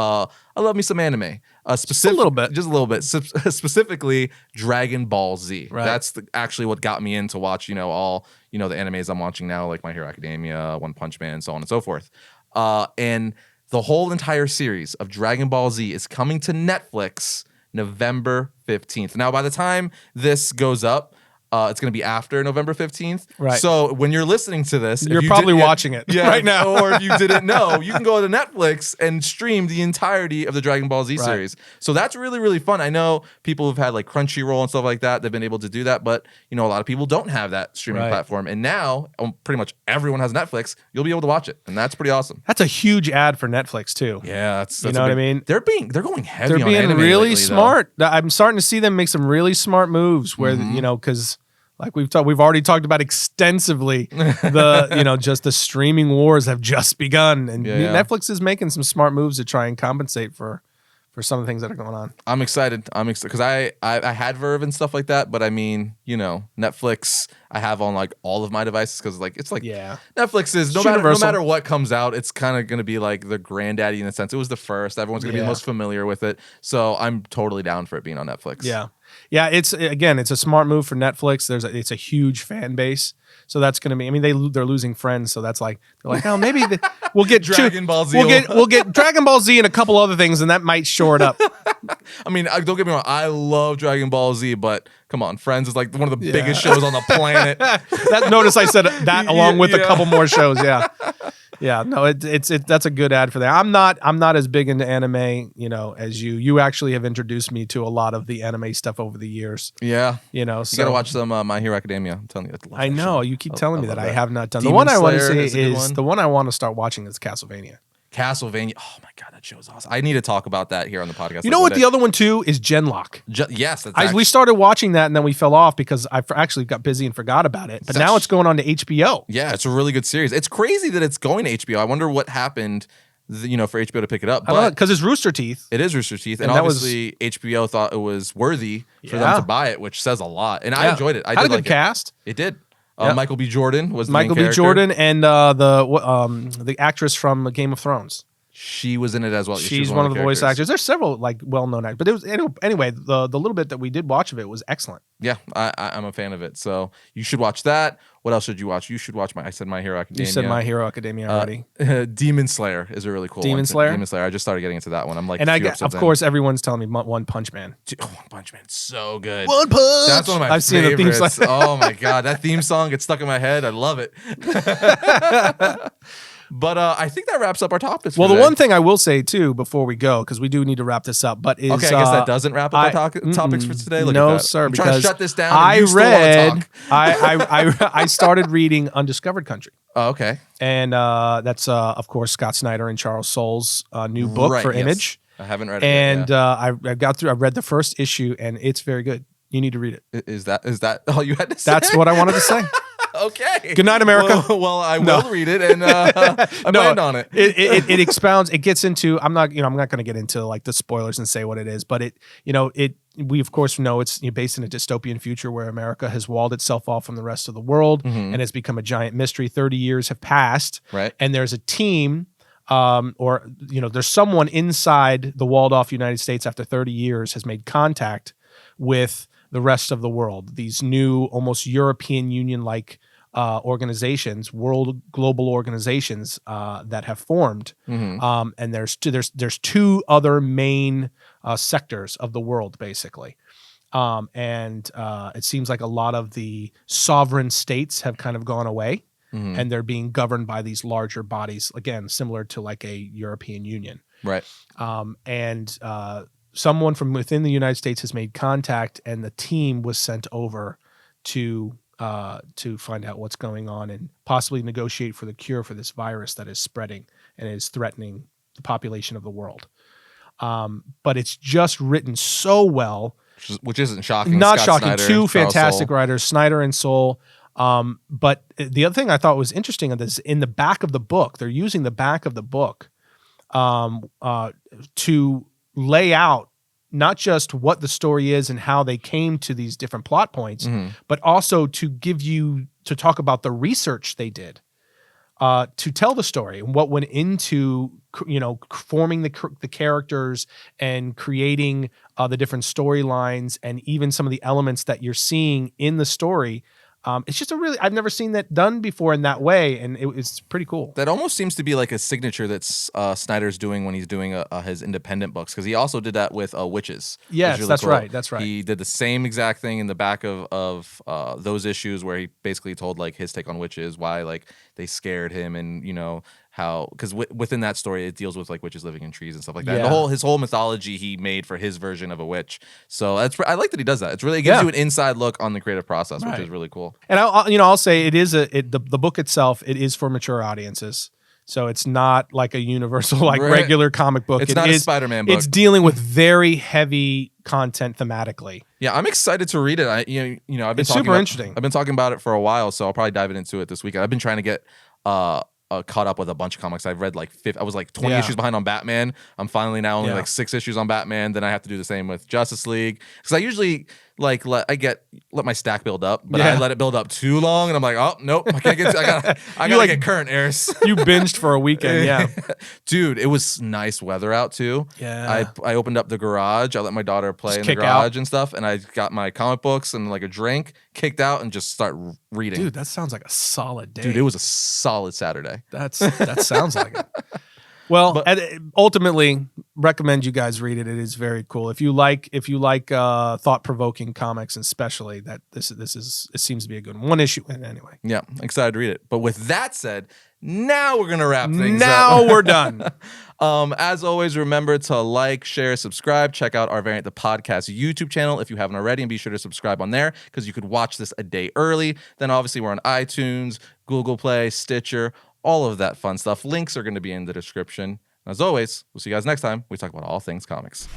I love me some anime. Just a little bit. Just a little bit. Specifically, Dragon Ball Z. Right. That's actually what got me in to watch, all, the animes I'm watching now, like My Hero Academia, One Punch Man, so on and so forth. And the whole entire series of Dragon Ball Z is coming to Netflix November 15th. Now, by the time this goes up, it's going to be after November 15th. Right. So when you're listening to this, you're probably watching it right now. Or if you didn't know, you can go to Netflix and stream the entirety of the Dragon Ball Z series. So that's really, really fun. I know people who've had like Crunchyroll and stuff like that. They've been able to do that. But, a lot of people don't have that streaming platform. And now pretty much everyone has Netflix. You'll be able to watch it. And that's pretty awesome. That's a huge ad for Netflix too. Yeah. That's you know what I mean? They're going heavy on They're being anime really lately, smart. I'm starting to see them make some really smart moves where, because Like we've already talked about extensively, just the streaming wars have just begun, and Netflix is making some smart moves to try and compensate for some of the things that are going on. I'm excited. Because I had Verve and stuff like that, but I mean, Netflix I have on like all of my devices because Netflix is no matter what comes out, it's kind of going to be like the granddaddy in a sense. It was the first. Everyone's going to be the most familiar with it. So I'm totally down for it being on Netflix. Yeah. Yeah, it's a smart move for Netflix. It's a huge fan base. So that's going to be. I mean, they're losing Friends, so that's like they're like, oh, maybe we'll get Dragon Ball Z. We'll get Dragon Ball Z and a couple other things, and that might shore it up. I mean, don't get me wrong. I love Dragon Ball Z, but come on, Friends is like one of the biggest shows on the planet. Notice I said that along with a couple more shows. Yeah. Yeah, no, that's a good ad for that. I'm not as big into anime, as you. You actually have introduced me to a lot of the anime stuff over the years. Yeah, so you gotta watch some My Hero Academia. I'm telling you, I know you keep telling me that. I have not done. The one I want to say is the one I want to start watching is Castlevania. Castlevania. Oh my god, that show is awesome. I need to talk about that here on the podcast. You know what? The other one too is Genlock. Yes, we started watching that and then we fell off because I actually got busy and forgot about it. But now it's going on to HBO. Yeah, it's a really good series. It's crazy that it's going to HBO. I wonder what happened, for HBO to pick it up. Because it's Rooster Teeth. It is Rooster Teeth, and obviously HBO thought it was worthy for them to buy it, which says a lot. And I enjoyed it. I had a good cast. It did. Michael B. Jordan was the Michael main B. Jordan and the actress from Game of Thrones. She was in it as well. She's one of the voice actors. There's several well-known actors, but it was anyway. The little bit that we did watch of it was excellent. Yeah, I'm a fan of it. So you should watch that. What else should you watch? You should watch My Hero Academia. You said My Hero Academia already. Demon Slayer is a really cool Demon one. Slayer. Demon Slayer. I just started getting into that one. I'm like, and of course, everyone's telling me One Punch Man. One Punch Man, so good. One Punch. That's one of my favorites. Seen the theme song. Oh my god, that theme song gets stuck in my head. I love it. But I think that wraps up our topics. Well, the one thing I will say too before we go, because we do need to wrap this up, but is okay. I guess that doesn't wrap up our topics for today. Look no, at that. sir. I'm because trying to shut this down. I started reading Undiscovered Country. Oh, okay. And that's of course Scott Snyder and Charles Soule's new book for Image. I haven't read it. And I read the first issue, and it's very good. You need to read it. Is that all you had to say? That's what I wanted to say. Okay. Good night, America. Well, I will read it, and I planned on it. It expounds. It gets into. I'm not going to get into like the spoilers and say what it is, but we of course know it's based in a dystopian future where America has walled itself off from the rest of the world and has become a giant mystery. 30 years have passed, right? And there's a team, there's someone inside the walled off United States after 30 years has made contact with the rest of the world. These new, almost European Union-like organizations, global organizations that have formed, and there's two other main sectors of the world, basically, and it seems like a lot of the sovereign states have kind of gone away, and they're being governed by these larger bodies, again, similar to like a European Union, right? And someone from within the United States has made contact, and the team was sent over to find out what's going on and possibly negotiate for the cure for this virus that is spreading and is threatening the population of the world. But it's just written so well, which isn't shocking. Not Scott shocking. Snyder, Two fantastic writers, Snyder and Soule. But the other thing I thought was interesting is in the back of the book, they're using the back of the book to lay out not just what the story is and how they came to these different plot points, but also to talk about the research they did to tell the story and what went into, forming the characters and creating the different storylines and even some of the elements that you're seeing in the story. It's just I've never seen that done before in that way, and it's pretty cool. That almost seems to be like a signature that Snyder's doing when he's doing his independent books, because he also did that with Witches. Yes, really that's cool. right. That's right. He did the same exact thing in the back of those issues where he basically told like his take on witches, why like they scared him, and how, because within that story it deals with like witches living in trees and stuff like that. Yeah. And his whole mythology he made for his version of a witch. So I like that he does that. It gives you an inside look on the creative process, which is really cool. And I'll say it is the book itself. It is for mature audiences. So it's not like a universal, like Right. regular comic book. It's not a Spider-Man book. It's dealing with very heavy content thematically. Yeah, I'm excited to read it. I've been It's super interesting. I've been talking about it for a while, so I'll probably dive into it this weekend. I've been trying to get caught up with a bunch of comics. I've read like I was like 20 issues behind on Batman. I'm finally now only like 6 issues on Batman. Then I have to do the same with Justice League because I usually like let my stack build up, but I let it build up too long, and I'm like, oh nope, I can't get. I gotta get current, Arris. You binged for a weekend, yeah, dude. It was nice weather out too. Yeah, I opened up the garage. I let my daughter play in the garage and stuff, and I got my comic books and like a drink, kicked out, and just start reading. Dude, that sounds like a solid day. Dude, it was a solid Saturday. That sounds like it. Well, ultimately, recommend you guys read it. It is very cool. If you like thought-provoking comics, especially that it seems to be a good one issue anyway. Yeah, excited to read it. But with that said, now we're gonna wrap things up. Now we're done. As always, remember to like, share, subscribe. Check out our Variant the Podcast YouTube channel if you haven't already, and be sure to subscribe on there because you could watch this a day early. Then obviously we're on iTunes, Google Play, Stitcher, all of that fun stuff. Links are going to be in the description. As always, we'll see you guys next time. We talk about all things comics.